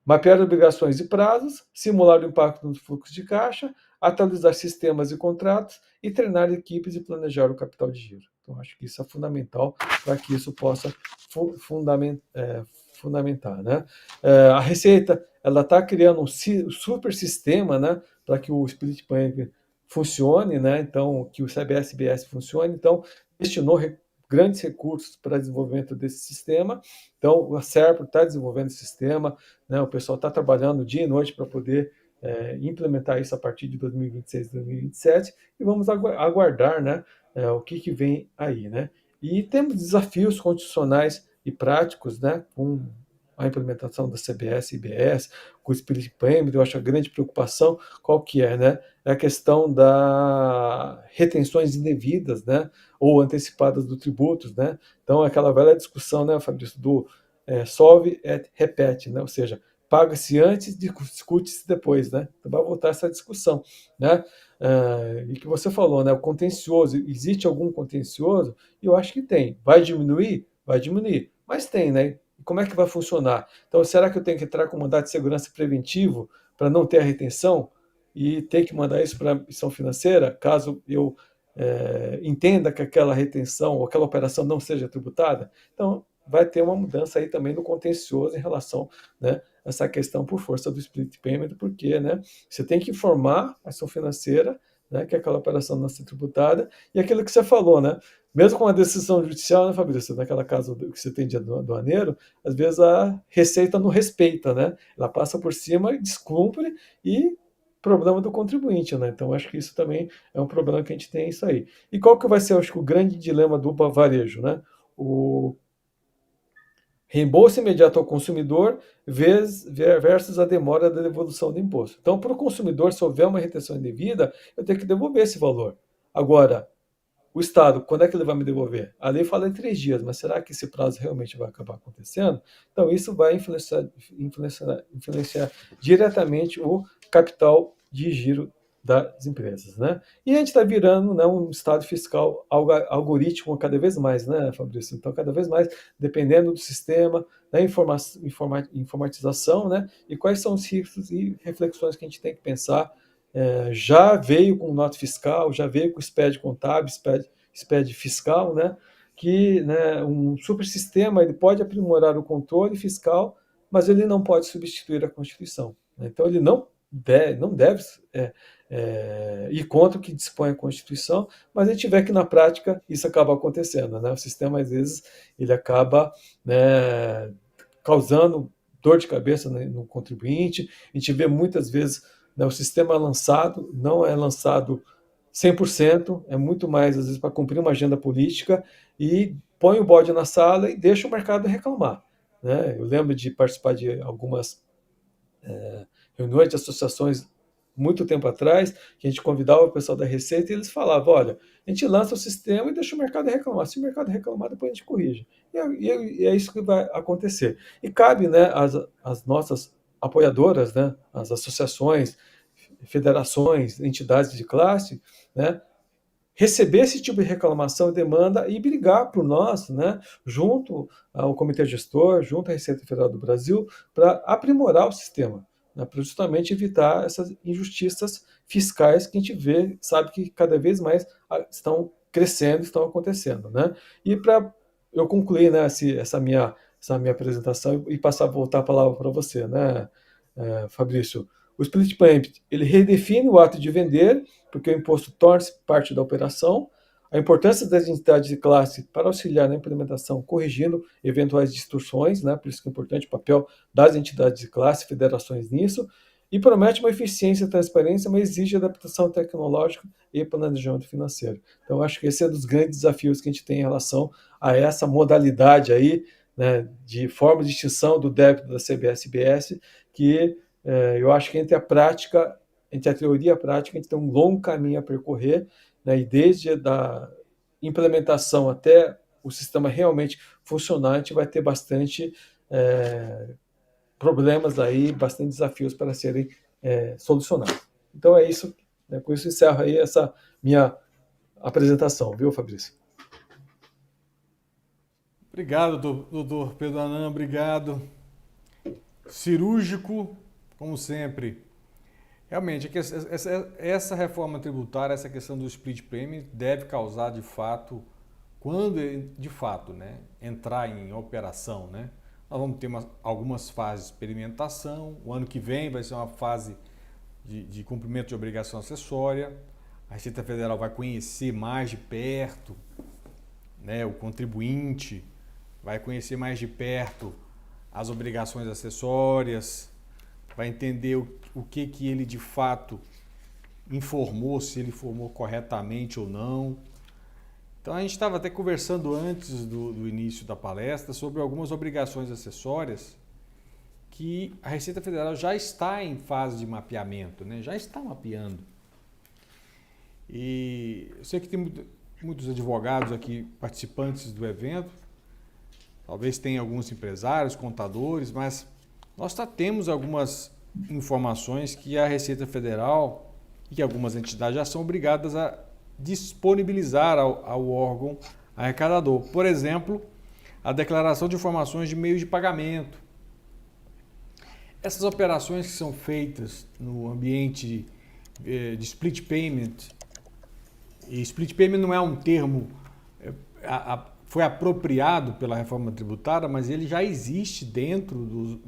Mapear obrigações e prazos, simular o impacto no fluxo de caixa, atualizar sistemas e contratos e treinar equipes e planejar o capital de giro. Então, acho que isso é fundamental para que isso possa fundamentar. Né? A Receita está criando um super sistema, né, para que o Split Payment funcione, né? Então, que o CBS-BS funcione. Então, destinou grandes recursos para desenvolvimento desse sistema. Então, a Serpro está desenvolvendo esse sistema, né? O pessoal está trabalhando dia e noite para poder implementar isso a partir de 2026, 2027, e vamos aguardar, né, o que vem aí. Né? E temos desafios constitucionais e práticos, né, com a implementação da CBS e IBS, com o Split Payment. Eu acho a grande preocupação, qual que é, né? É a questão das retenções indevidas, né? Ou antecipadas do tributos, né? Então, aquela velha discussão, né, Fabrício, do solve et repete, né? Ou seja, paga-se antes, discute-se depois, né? Então, vai voltar essa discussão, né? E que você falou, né? O contencioso, existe algum contencioso? E eu acho que tem. Vai diminuir? Vai diminuir. Mas tem, né? Como é que vai funcionar? Então, será que eu tenho que entrar com mandado de segurança preventivo para não ter a retenção e ter que mandar isso para a missão financeira, caso eu entenda que aquela retenção ou aquela operação não seja tributada? Então, vai ter uma mudança aí também no contencioso em relação, né, a essa questão por força do split payment, porque, né, você tem que informar a ação financeira, né, que é aquela operação não ser tributada, e aquilo que você falou, né, mesmo com uma decisão judicial, né, Fabrício, naquela casa que você tem de aduaneiro, às vezes a Receita não respeita, né, ela passa por cima, descumpre e problema do contribuinte, né, então acho que isso também é um problema que a gente tem isso aí. E qual que vai ser, acho que, o grande dilema do varejo, né? O reembolso imediato ao consumidor versus a demora da devolução do imposto. Então, para o consumidor, se houver uma retenção indevida, eu tenho que devolver esse valor. Agora, o Estado, quando é que ele vai me devolver? A lei fala em 3 dias, mas será que esse prazo realmente vai acabar acontecendo? Então, isso vai influenciar diretamente o capital de giro das empresas, né? E a gente está virando, né, um Estado fiscal algoritmo cada vez mais, né, Fabrício? Então, cada vez mais, dependendo do sistema, da informatização, né? E quais são os riscos e reflexões que a gente tem que pensar. Já veio com nota fiscal, já veio com SPED contábil, SPED fiscal, né? Que, né, um super sistema ele pode aprimorar o controle fiscal, mas ele não pode substituir a Constituição, né? Então ele não deve ir contra o que dispõe a Constituição, mas a gente vê que na prática isso acaba acontecendo, né? O sistema às vezes ele acaba, né, causando dor de cabeça no contribuinte. A gente vê muitas vezes, né, o sistema lançado não é lançado 100%, é muito mais, às vezes, para cumprir uma agenda política e põe o bode na sala e deixa o mercado reclamar, né? Eu lembro de participar de algumas reuniões de associações muito tempo atrás, que a gente convidava o pessoal da Receita e eles falavam, olha, a gente lança o sistema e deixa o mercado reclamar. Se o mercado reclamar, depois a gente corrige. E é isso que vai acontecer. E cabe, né, as nossas apoiadoras, né, as associações, federações, entidades de classe, né, receber esse tipo de reclamação e demanda e brigar por nós, né, junto ao Comitê Gestor, junto à Receita Federal do Brasil, para aprimorar o sistema, né, para justamente evitar essas injustiças fiscais que a gente vê, sabe que cada vez mais estão crescendo, estão acontecendo, né? E para eu concluir, né, essa minha apresentação e passar a voltar a palavra para você, né, Fabrício, o split payment, ele redefine o ato de vender, porque o imposto torna-se parte da operação, a importância das entidades de classe para auxiliar na implementação, corrigindo eventuais distorções, né? Por isso que é importante o papel das entidades de classe, federações nisso, e promete uma eficiência e transparência, mas exige adaptação tecnológica e planejamento financeiro. Então, acho que esse é um dos grandes desafios que a gente tem em relação a essa modalidade aí, né, de forma de extinção do débito da CBS-BS, que eu acho que entre a teoria e a prática, a gente tem um longo caminho a percorrer, né, e desde a implementação até o sistema realmente funcionar, a gente vai ter bastante problemas aí, bastante desafios para serem solucionados. Então é isso, né, com isso encerro aí essa minha apresentação, viu, Fabrício? Obrigado, doutor Pedro Anan, obrigado. Cirúrgico, como sempre. Realmente, essa reforma tributária, essa questão do split payment deve causar de fato, quando de fato, né, entrar em operação, né? Nós vamos ter algumas fases de experimentação, o ano que vem vai ser uma fase de cumprimento de obrigação acessória, a Receita Federal vai conhecer mais de perto, né, o contribuinte, vai conhecer mais de perto as obrigações acessórias, vai entender o que ele de fato informou, se ele informou corretamente ou não. Então a gente estava até conversando antes do início da palestra sobre algumas obrigações acessórias que a Receita Federal já está em fase de mapeamento, né? Já está mapeando. E eu sei que tem muitos advogados aqui participantes do evento, talvez tenha alguns empresários, contadores, mas nós temos algumas informações que a Receita Federal e que algumas entidades já são obrigadas a disponibilizar ao órgão arrecadador. Por exemplo, a declaração de informações de meios de pagamento. Essas operações que são feitas no ambiente de split payment, e split payment não é um termo foi apropriado pela reforma tributária, mas ele já existe dentro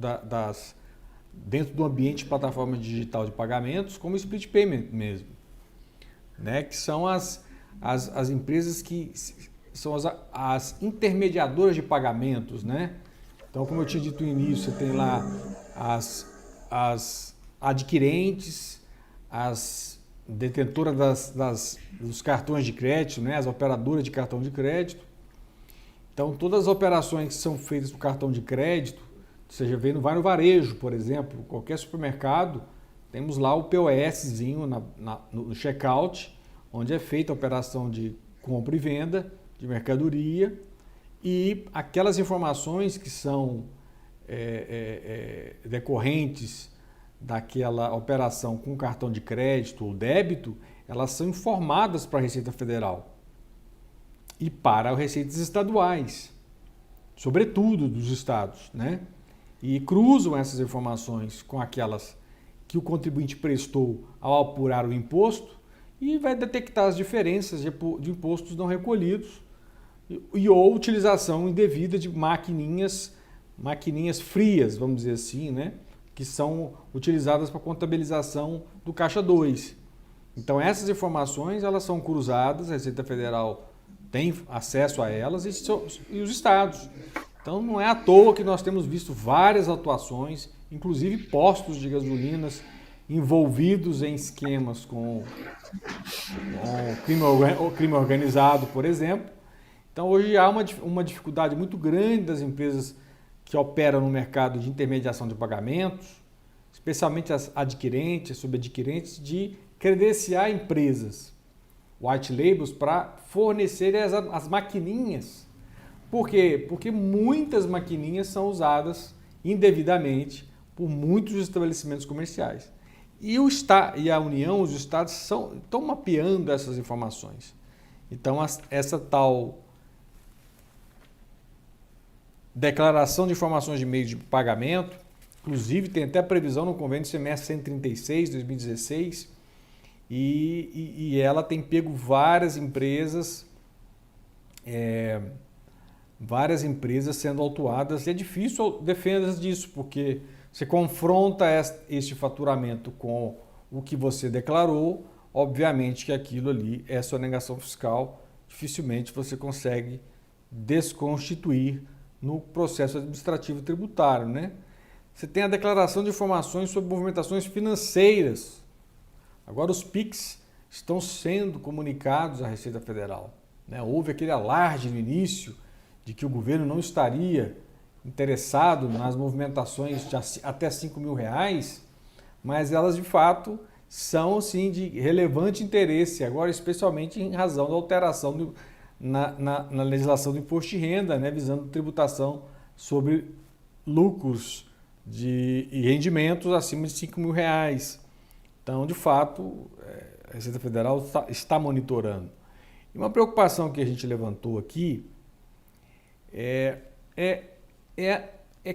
dentro do ambiente de plataforma digital de pagamentos, como o Split Payment mesmo, né? Que são as empresas que são as intermediadoras de pagamentos, né? Então, como eu tinha dito no início, você tem lá as adquirentes, as detentoras dos cartões de crédito, né? As operadoras de cartão de crédito. Então, todas as operações que são feitas no cartão de crédito, seja, vai no varejo, por exemplo, qualquer supermercado, temos lá o POSzinho no checkout, onde é feita a operação de compra e venda de mercadoria, e aquelas informações que são decorrentes daquela operação com cartão de crédito ou débito, elas são informadas para a Receita Federal e para as receitas estaduais, sobretudo dos estados, né? E cruzam essas informações com aquelas que o contribuinte prestou ao apurar o imposto e vai detectar as diferenças de impostos não recolhidos ou utilização indevida de maquininhas frias, vamos dizer assim, né? Que são utilizadas para contabilização do Caixa 2. Então essas informações elas são cruzadas, a Receita Federal tem acesso a elas e os estados. Então não é à toa que nós temos visto várias atuações, inclusive postos de gasolinas envolvidos em esquemas com crime organizado, por exemplo. Então hoje há uma dificuldade muito grande das empresas que operam no mercado de intermediação de pagamentos, especialmente as adquirentes, subadquirentes, de credenciar empresas, white labels, para fornecerem as maquininhas. Por quê? Porque muitas maquininhas são usadas indevidamente por muitos estabelecimentos comerciais. E a União, os estados estão mapeando essas informações. Então, essa tal declaração de informações de meio de pagamento, inclusive tem até previsão no convênio semestre 136 de 2016, e ela tem pego várias empresas sendo autuadas, e é difícil defender disso, porque você confronta este faturamento com o que você declarou, obviamente que aquilo ali é sonegação fiscal, dificilmente você consegue desconstituir no processo administrativo tributário, né? Você tem a declaração de informações sobre movimentações financeiras. Agora os PIX estão sendo comunicados à Receita Federal, né? Houve aquele alarde no início de que o governo não estaria interessado nas movimentações de até R$5.000, mas elas de fato são sim de relevante interesse, agora especialmente em razão da alteração na legislação do imposto de renda, né, visando tributação sobre lucros e rendimentos acima de R$5.000. Então, de fato, a Receita Federal está monitorando. E uma preocupação que a gente levantou aqui é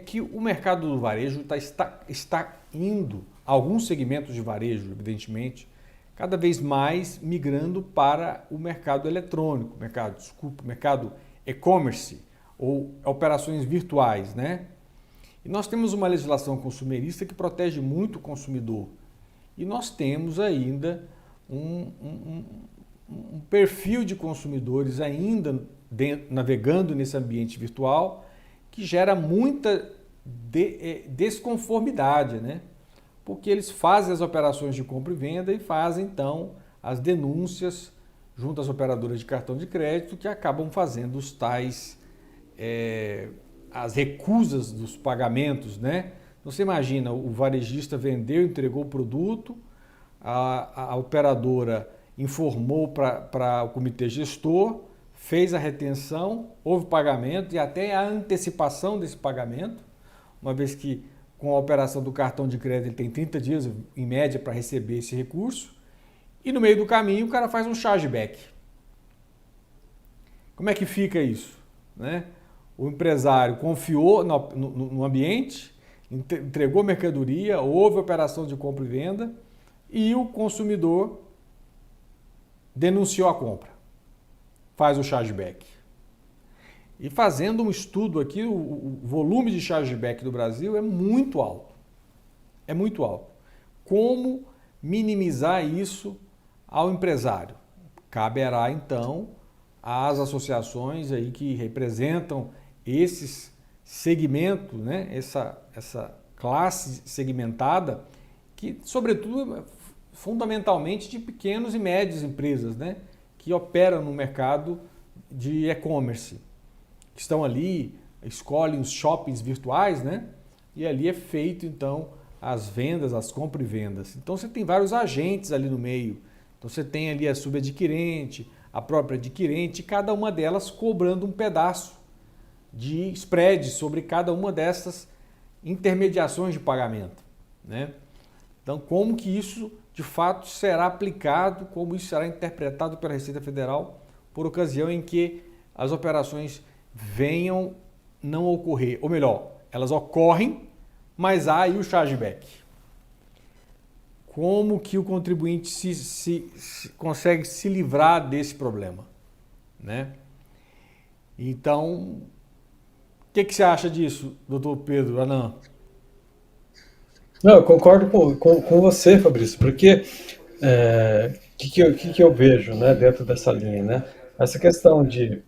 que o mercado do varejo está indo, alguns segmentos de varejo, evidentemente, cada vez mais migrando para o mercado eletrônico, mercado e-commerce ou operações virtuais, né? E nós temos uma legislação consumerista que protege muito o consumidor. E nós temos ainda um perfil de consumidores ainda navegando nesse ambiente virtual que gera muita desconformidade, né? Porque eles fazem as operações de compra e venda e fazem, então, as denúncias junto às operadoras de cartão de crédito que acabam fazendo os tais, as recusas dos pagamentos, né? Você imagina, o varejista vendeu, entregou o produto, a operadora informou para o comitê gestor, fez a retenção, houve pagamento e até a antecipação desse pagamento, uma vez que com a operação do cartão de crédito ele tem 30 dias em média para receber esse recurso, e no meio do caminho o cara faz um chargeback. Como é que fica isso, né? O empresário confiou no ambiente, entregou mercadoria, houve operação de compra e venda e o consumidor denunciou a compra, faz o chargeback. E fazendo um estudo aqui, o volume de chargeback do Brasil é muito alto. É muito alto. Como minimizar isso ao empresário? Caberá, então, às associações aí que representam esses segmentos, né? essa classe segmentada, que, sobretudo, fundamentalmente de pequenos e médias empresas, né? Que operam no mercado de e-commerce, que estão ali, escolhem os shoppings virtuais, né? E ali é feito, então, as vendas, as compras e vendas. Então, você tem vários agentes ali no meio. Então, você tem ali a subadquirente, a própria adquirente, cada uma delas cobrando um pedaço de spread sobre cada uma dessas intermediações de pagamento, né? Então, como que isso, de fato, será aplicado, como isso será interpretado pela Receita Federal por ocasião em que as operações venham não ocorrer, ou melhor, elas ocorrem, mas há aí o chargeback. Como que o contribuinte consegue se livrar desse problema, né? Então, o que você acha disso, doutor Pedro Anan? Não, eu concordo com você, Fabrício, porque que eu vejo, né, dentro dessa linha, né? Essa questão de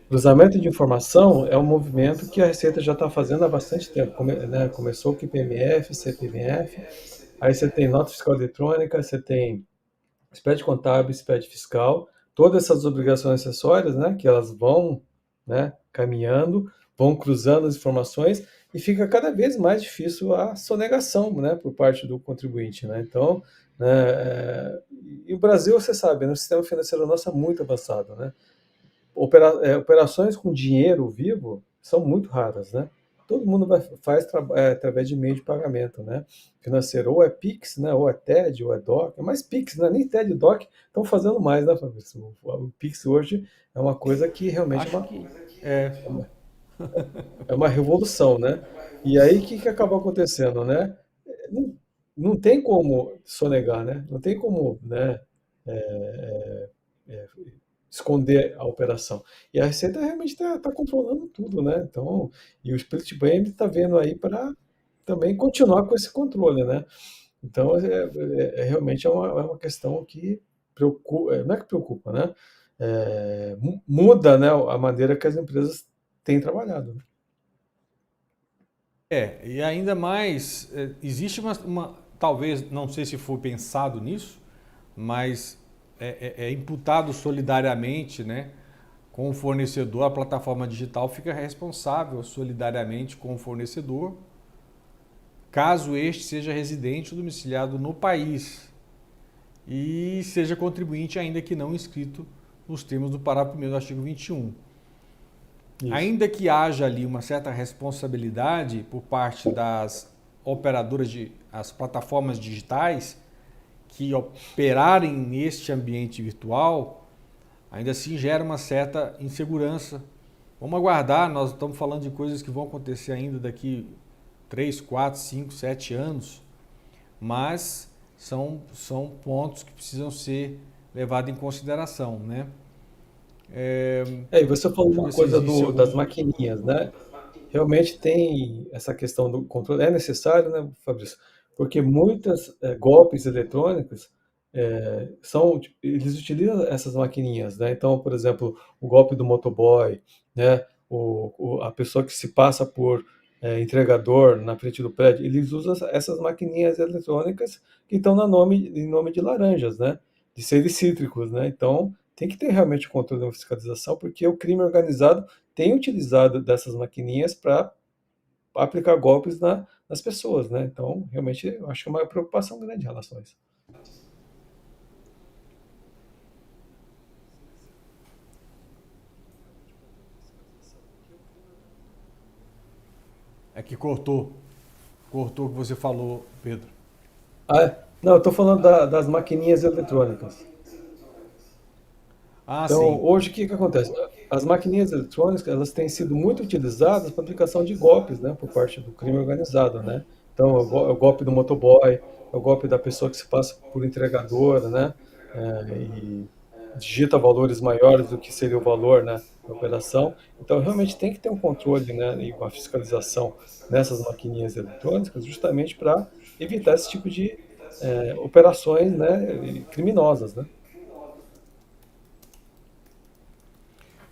cruzamento de informação é um movimento que a Receita já está fazendo há bastante tempo. Né, começou com o IPMF, CPMF, aí você tem nota fiscal eletrônica, você tem SPED contábil, SPED fiscal, todas essas obrigações acessórias, né, que elas vão, né, caminhando, vão cruzando as informações e fica cada vez mais difícil a sonegação, né, por parte do contribuinte, né? Então, né, e o Brasil, você sabe, né, o sistema financeiro nosso é muito avançado, né? Operações com dinheiro vivo são muito raras, né? Todo mundo faz através de meio de pagamento, né? Financeiro, ou é Pix, né? Ou é TED, ou é DOC. É mais Pix, né? Nem TED e DOC estão fazendo mais, né, Fabrício? O Pix hoje é uma coisa que realmente Acho que é. é uma revolução, né? E aí, o que acabou acontecendo, né? Não, não tem como sonegar, né? Não tem como, né, é, esconder a operação. E a Receita realmente está controlando tudo, né? Então, e o Split Blend está vendo aí para também continuar com esse controle, né? Então, realmente é uma questão que preocupa, não é que preocupa, né? Muda, né, a maneira que as empresas têm trabalhado, né? E ainda mais, existe talvez, não sei se foi pensado nisso, mas é imputado solidariamente, né, com o fornecedor, a plataforma digital fica responsável solidariamente com o fornecedor, caso este seja residente ou domiciliado no país e seja contribuinte ainda que não inscrito nos termos do parágrafo 1º do artigo 21. Isso. Ainda que haja ali uma certa responsabilidade por parte das operadoras, as plataformas digitais que operarem neste ambiente virtual, ainda assim gera uma certa insegurança. Vamos aguardar, nós estamos falando de coisas que vão acontecer ainda daqui 3, 4, 5, 7 anos, mas são pontos que precisam ser levados em consideração, né? E você falou uma coisa das maquininhas, né? Realmente tem essa questão do controle, é necessário, né, Fabrício? Porque muitos golpes eletrônicos eles utilizam essas maquininhas, né? Então, por exemplo, o golpe do motoboy, né? A pessoa que se passa por entregador na frente do prédio, eles usam essas maquininhas eletrônicas que estão em nome de laranjas, né? De seres cítricos, né? Então, tem que ter realmente o controle da fiscalização, porque o crime organizado tem utilizado dessas maquininhas para aplicar golpes nas pessoas, né? Então, realmente, eu acho que é uma preocupação grande em relação a isso. É que cortou o que você falou, Pedro. Não, eu estou falando das maquininhas eletrônicas. Então, sim. hoje o que acontece? As maquininhas eletrônicas, elas têm sido muito utilizadas para aplicação de golpes, né, por parte do crime organizado, né? Então, é o golpe do motoboy, é o golpe da pessoa que se passa por entregadora, né? digita valores maiores do que seria o valor, né, da operação. Então, realmente tem que ter um controle, né, e uma fiscalização nessas maquininhas eletrônicas, justamente para evitar esse tipo de operações, né, criminosas, né?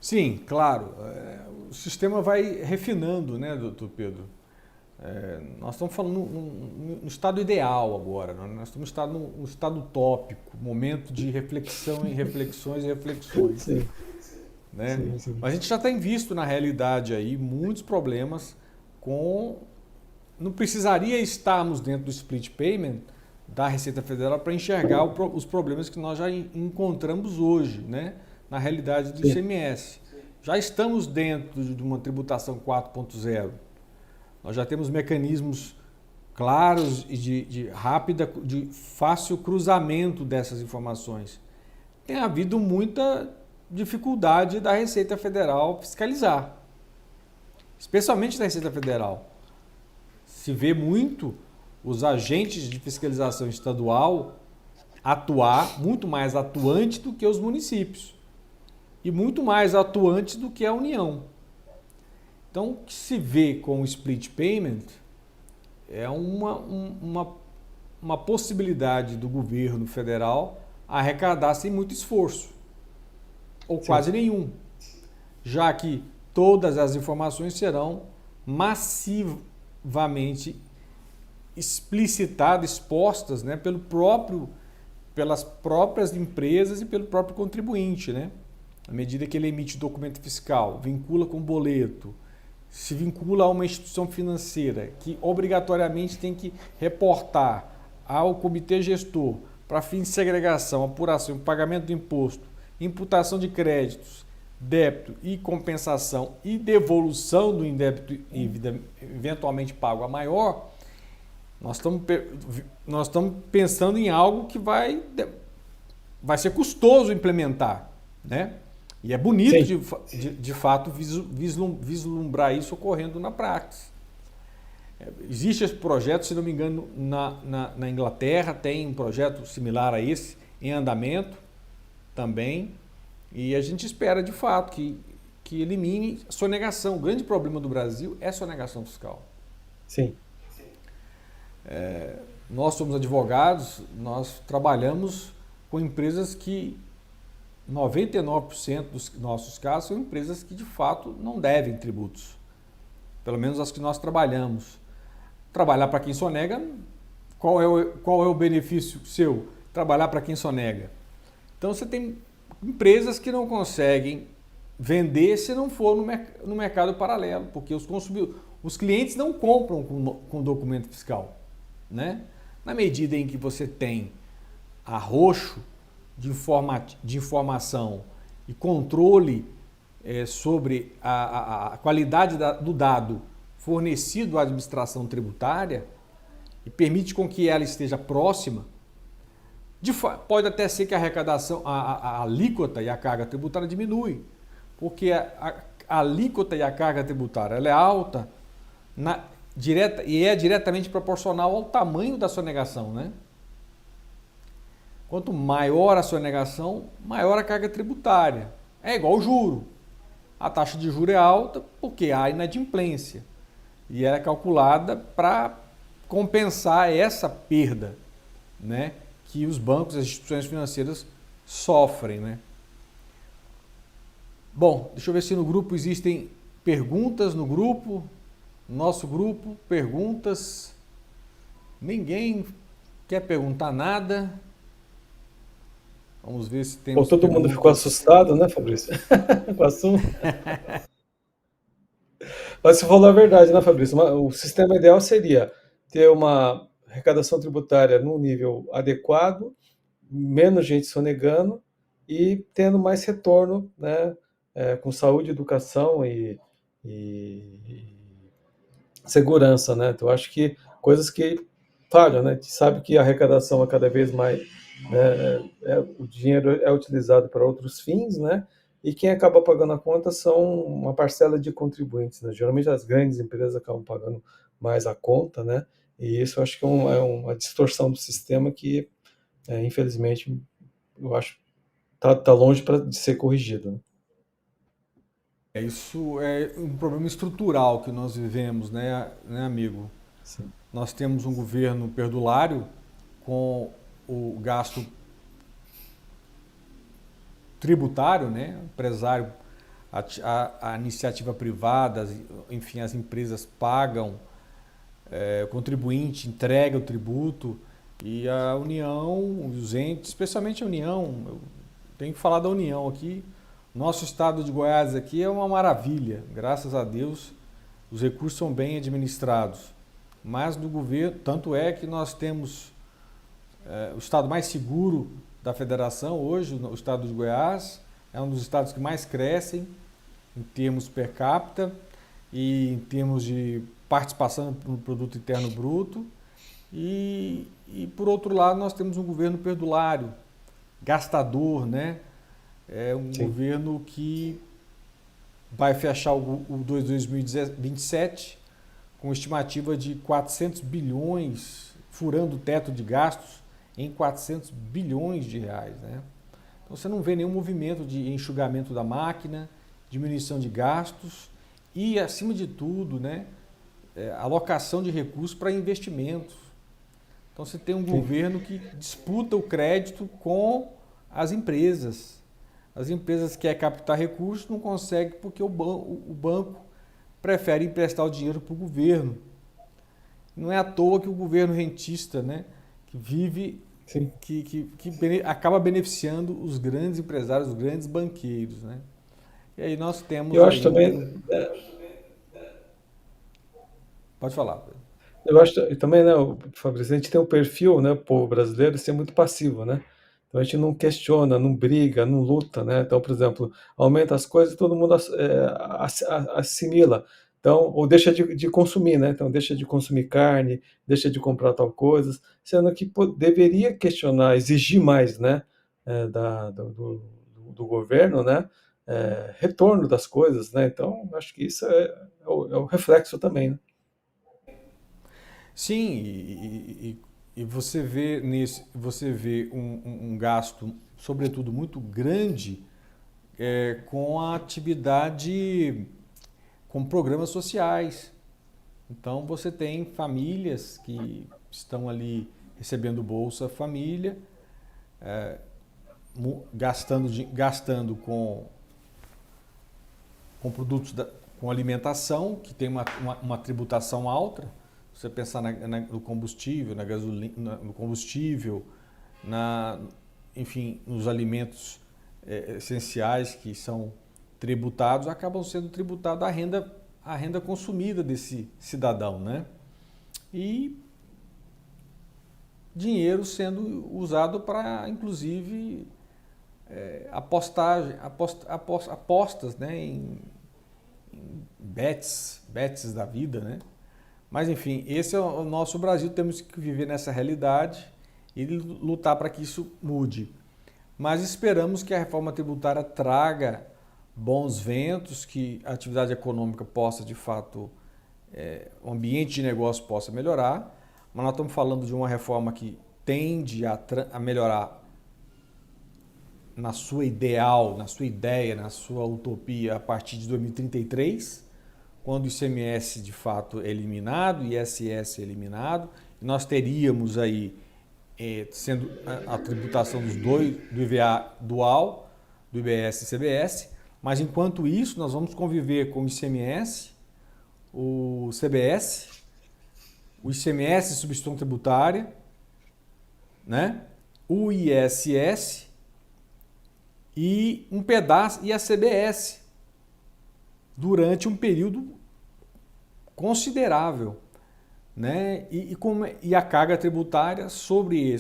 Sim, claro. O sistema vai refinando, né, doutor Pedro? Nós estamos falando no estado ideal agora, né? Nós estamos no estado utópico, momento de reflexão e reflexões e reflexões, Sim, né? sim, sim. Mas a gente já tem visto na realidade aí muitos problemas com... Não precisaria estarmos dentro do split payment da Receita Federal para enxergar os problemas que nós já encontramos hoje, né? Na realidade do Sim, ICMS. Já estamos dentro de uma tributação 4.0. Nós já temos mecanismos claros e de fácil cruzamento dessas informações. Tem havido muita dificuldade da Receita Federal fiscalizar, especialmente da Receita Federal. Se vê muito os agentes de fiscalização estadual atuar muito mais atuante do que os municípios e muito mais atuantes do que a União. Então, o que se vê com o split payment é uma possibilidade do governo federal arrecadar sem muito esforço, ou sim, quase nenhum, já que todas as informações serão massivamente explicitadas, expostas, né, pelas próprias empresas e pelo próprio contribuinte, né? À medida que ele emite o documento fiscal, vincula com boleto, se vincula a uma instituição financeira que obrigatoriamente tem que reportar ao comitê gestor para fins de segregação, apuração, pagamento do imposto, imputação de créditos, débito e compensação e devolução do indébito eventualmente pago a maior, nós estamos pensando em algo que vai ser custoso implementar, né? E é bonito, sim. de fato, vislumbrar isso ocorrendo na prática. Existe esse projeto, se não me engano, na Inglaterra, tem um projeto similar a esse, em andamento também, e a gente espera, de fato, que elimine a sonegação. O grande problema do Brasil é a sonegação fiscal. Sim. Nós somos advogados, nós trabalhamos com empresas que 99% dos nossos casos são empresas que de fato não devem tributos. Pelo menos as que nós trabalhamos. Trabalhar para quem sonega, qual é o benefício seu? Trabalhar para quem sonega. Então você tem empresas que não conseguem vender se não for no mercado paralelo, porque os clientes não compram com documento fiscal, né? Na medida em que você tem arroxo de informação e controle sobre a qualidade do dado fornecido à administração tributária e permite com que ela esteja próxima, pode até ser que a arrecadação, a alíquota e a carga tributária diminui, porque a alíquota e a carga tributária ela é alta e é diretamente proporcional ao tamanho da sonegação, né? Quanto maior a sonegação, maior a carga tributária. É igual o juro. A taxa de juros é alta porque há inadimplência. E ela é calculada para compensar essa perda, né, que os bancos e as instituições financeiras sofrem, né? Bom, deixa eu ver se no grupo existem perguntas no grupo. Nosso grupo, perguntas. Ninguém quer perguntar nada. Vamos ver se Pô, temos todo mundo ficou perguntas. assustado, né, Fabrício? Com o assunto. Mas você falou a verdade, né, Fabrício? O sistema ideal seria ter uma arrecadação tributária num nível adequado, menos gente sonegando e tendo mais retorno, né, com saúde, educação e segurança, né? Então, acho que coisas que falham, né? A gente sabe que a arrecadação é cada vez mais, né, o dinheiro é utilizado para outros fins, né? E quem acaba pagando a conta são uma parcela de contribuintes, né? Geralmente as grandes empresas acabam pagando mais a conta, né? E isso eu acho que é uma distorção do sistema que, infelizmente, eu acho tá longe de ser corrigido, né? Isso é um problema estrutural que nós vivemos, né, amigo? Sim. Nós temos um governo perdulário com o gasto tributário, né? O empresário, a iniciativa privada, enfim, as empresas pagam, o contribuinte entrega o tributo e a União, os entes, especialmente a União, eu tenho que falar da União aqui. Nosso estado de Goiás aqui é uma maravilha, graças a Deus, os recursos são bem administrados. Mas do governo, tanto é que nós temos o estado mais seguro da federação hoje, o estado de Goiás, é um dos estados que mais crescem em termos per capita e em termos de participação no produto interno bruto. E por outro lado, nós temos um governo perdulário, gastador, né? É um Sim. governo que vai fechar o 2027 com estimativa de 400 bilhões, furando o teto de gastos em 400 bilhões de reais, né? Então você não vê nenhum movimento de enxugamento da máquina, diminuição de gastos e, acima de tudo, né, alocação de recursos para investimentos. Então você tem um governo que disputa o crédito com as empresas. As empresas querem captar recursos, não conseguem porque o banco prefere emprestar o dinheiro para o governo. Não é à toa que o governo rentista, né, que vive, que acaba beneficiando os grandes empresários, os grandes banqueiros, né? E aí nós temos Eu aí... acho também, Pode falar. eu acho também, né, Fabrício, a gente tem um perfil, né, o povo brasileiro, ser muito passivo, né? Então a gente não questiona, não briga, não luta, né? Então, por exemplo, aumenta as coisas e todo mundo assimila. Então, ou deixa de consumir, né? Então, deixa de consumir carne, deixa de comprar tal coisas, sendo que deveria questionar, exigir mais, né? Do governo, né? Retorno das coisas, né? Então, acho que isso é o reflexo também, né? Sim, e você vê um gasto, sobretudo muito grande, com a atividade, com programas sociais. Então você tem famílias que estão ali recebendo Bolsa Família, gastando com produtos, com alimentação, que tem uma tributação alta. Você pensar no combustível, na gasolina, no combustível, enfim, nos alimentos essenciais que são tributados, acabam sendo tributados a renda consumida desse cidadão, né? E dinheiro sendo usado para, inclusive, apostas, né, em bets da vida, né? Mas, enfim, esse é o nosso Brasil, temos que viver nessa realidade e lutar para que isso mude. Mas esperamos que a reforma tributária traga bons ventos, que a atividade econômica possa, de fato, o ambiente de negócio possa melhorar. Mas nós estamos falando de uma reforma que tende a melhorar na sua ideal, na sua ideia, na sua utopia, a partir de 2033, quando o ICMS de fato é eliminado, o ISS é eliminado, nós teríamos aí, sendo a tributação dos dois, do IVA dual, do IBS e CBS, mas enquanto isso nós vamos conviver com o ICMS, o CBS, o ICMS, substituição tributária, né? O ISS e um pedaço e a CBS durante um período considerável, né? E a carga tributária sobre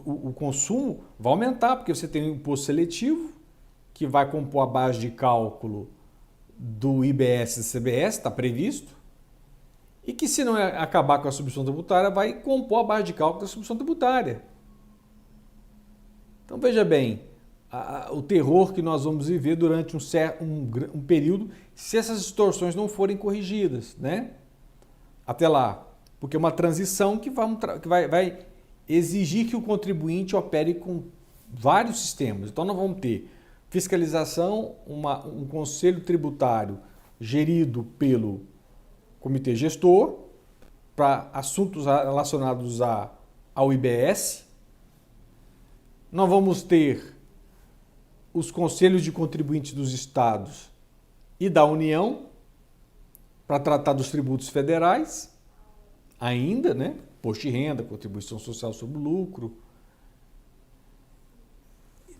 o consumo vai aumentar, porque você tem um imposto seletivo que vai compor a base de cálculo do IBS e CBS, está previsto, e que, se não acabar com a substituição tributária, vai compor a base de cálculo da substituição tributária. Então, veja bem, o terror que nós vamos viver durante um período, se essas distorções não forem corrigidas, né? Até lá. Porque é uma transição que vai exigir que o contribuinte opere com vários sistemas. Então, nós vamos ter fiscalização, um conselho tributário gerido pelo comitê gestor para assuntos relacionados ao IBS. Nós vamos ter os conselhos de contribuintes dos estados e da União para tratar dos tributos federais, ainda, né? Imposto de renda, contribuição social sobre o lucro,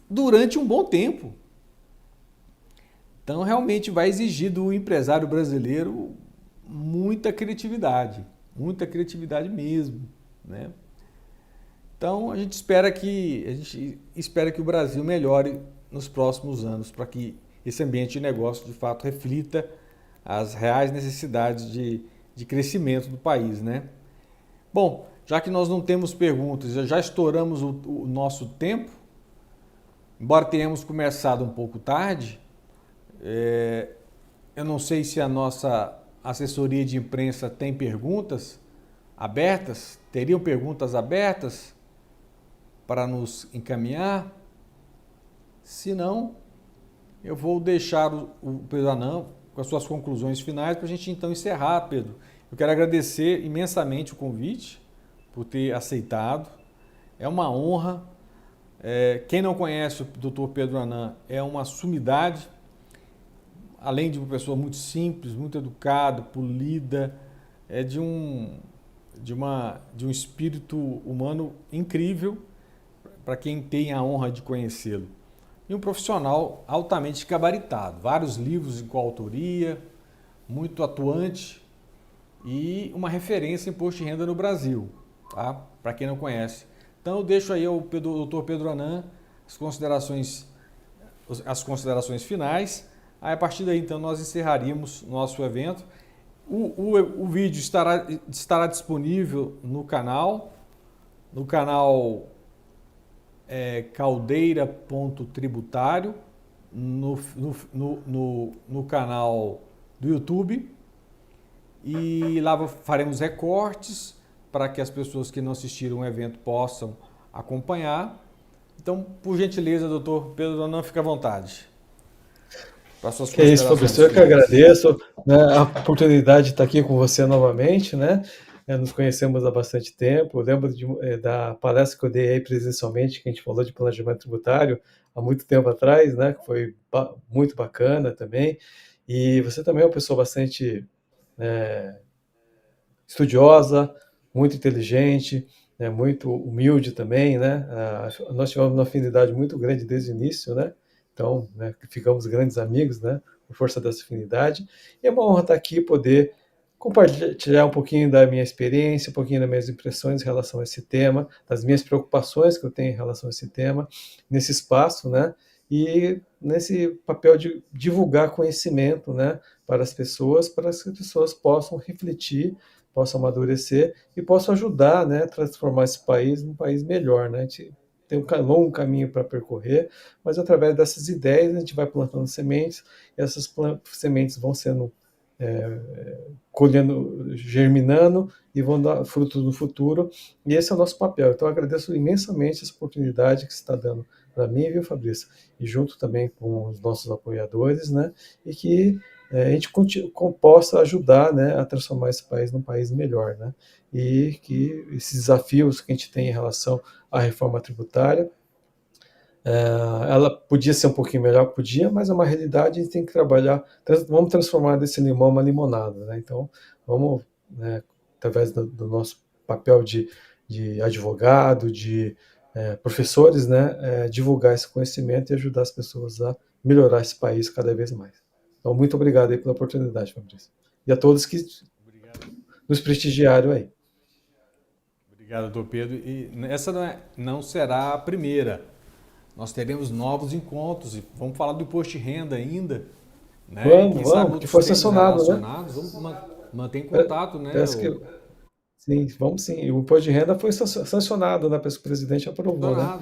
durante um bom tempo. Então, realmente vai exigir do empresário brasileiro muita criatividade mesmo, né? Então, a gente espera que o Brasil melhore nos próximos anos, para que esse ambiente de negócio, de fato, reflita as reais necessidades de crescimento do país, né? Bom, já que nós não temos perguntas, já estouramos o nosso tempo, embora tenhamos começado um pouco tarde, eu não sei se a nossa assessoria de imprensa tem perguntas abertas, teriam perguntas abertas para nos encaminhar. Se não, eu vou deixar o Pedro Anã com as suas conclusões finais para a gente então encerrar, Pedro. Eu quero agradecer imensamente o convite, por ter aceitado. É uma honra. Quem não conhece o Dr. Pedro Anã é uma sumidade, além de uma pessoa muito simples, muito educada, polida, de um espírito humano incrível para quem tem a honra de conhecê-lo. E um profissional altamente gabaritado, vários livros em coautoria, muito atuante e uma referência em imposto de renda no Brasil, tá? Para quem não conhece. Então eu deixo aí ao Dr. Pedro Anã as considerações finais. Aí, a partir daí, então, nós encerraríamos nosso evento. O vídeo estará disponível no canal caldeira.tributário, no canal do YouTube. E lá faremos recortes para que as pessoas que não assistiram o evento possam acompanhar. Então, por gentileza, doutor Pedro Anã, fique à vontade. Que é isso, professor, eu que agradeço, né, a oportunidade de estar aqui com você novamente, né? Nos conhecemos há bastante tempo. Eu lembro da palestra que eu dei aí presencialmente, que a gente falou de planejamento tributário há muito tempo atrás, né? Que foi muito bacana também. E você também é uma pessoa bastante estudiosa, muito inteligente, né, muito humilde também, né? Nós tivemos uma afinidade muito grande desde o início, né? Então, né, ficamos grandes amigos, né, por força dessa afinidade. E é uma honra estar aqui, poder compartilhar um pouquinho da minha experiência, um pouquinho das minhas impressões em relação a esse tema, das minhas preocupações que eu tenho em relação a esse tema, nesse espaço, né, e nesse papel de divulgar conhecimento, né, para as pessoas possam refletir, possam amadurecer e possam ajudar, né, a transformar esse país num país melhor, né. A gente tem um longo caminho para percorrer, mas através dessas ideias a gente vai plantando sementes, e essas sementes vão sendo colhendo, germinando e vão dar frutos no futuro, e esse é o nosso papel. Então eu agradeço imensamente essa oportunidade que você está dando para mim, viu, Fabrício? E junto também com os nossos apoiadores, né? E que a gente possa ajudar, né, a transformar esse país num país melhor, né? E que esses desafios que a gente tem em relação à reforma tributária, ela podia ser um pouquinho melhor, podia, mas é uma realidade, a gente tem que trabalhar, vamos transformar desse limão uma limonada, né? Então, vamos, né, através do nosso papel de advogado, de professores, né, divulgar esse conhecimento e ajudar as pessoas a melhorar esse país cada vez mais. Então, muito obrigado aí pela oportunidade, Fabrício. E a todos que nos prestigiaram aí. Obrigado, doutor Pedro. E essa não será a primeira. Nós teremos novos encontros e vamos falar do imposto de renda ainda. Né? Vamos, que foi sancionado, né? Vamos manter em contato, né? Sim, vamos sim. O imposto de renda foi sancionado, né? O presidente aprovou, né?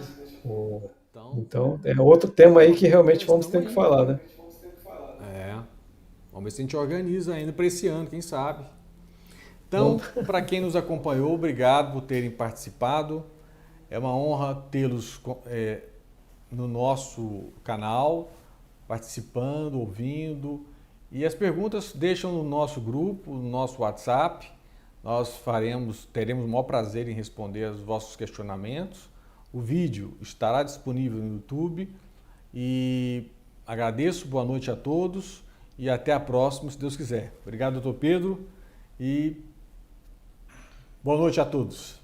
Então, é outro tema aí que realmente vamos ter que falar, né? Vamos ver se a gente organiza ainda para esse ano, quem sabe. Então, para quem nos acompanhou, obrigado por terem participado. É uma honra tê-los no nosso canal, participando, ouvindo. E as perguntas deixam no nosso grupo, no nosso WhatsApp. Nós teremos o maior prazer em responder aos vossos questionamentos. O vídeo estará disponível no YouTube. E agradeço, boa noite a todos e até a próxima, se Deus quiser. Obrigado, doutor Pedro, e boa noite a todos.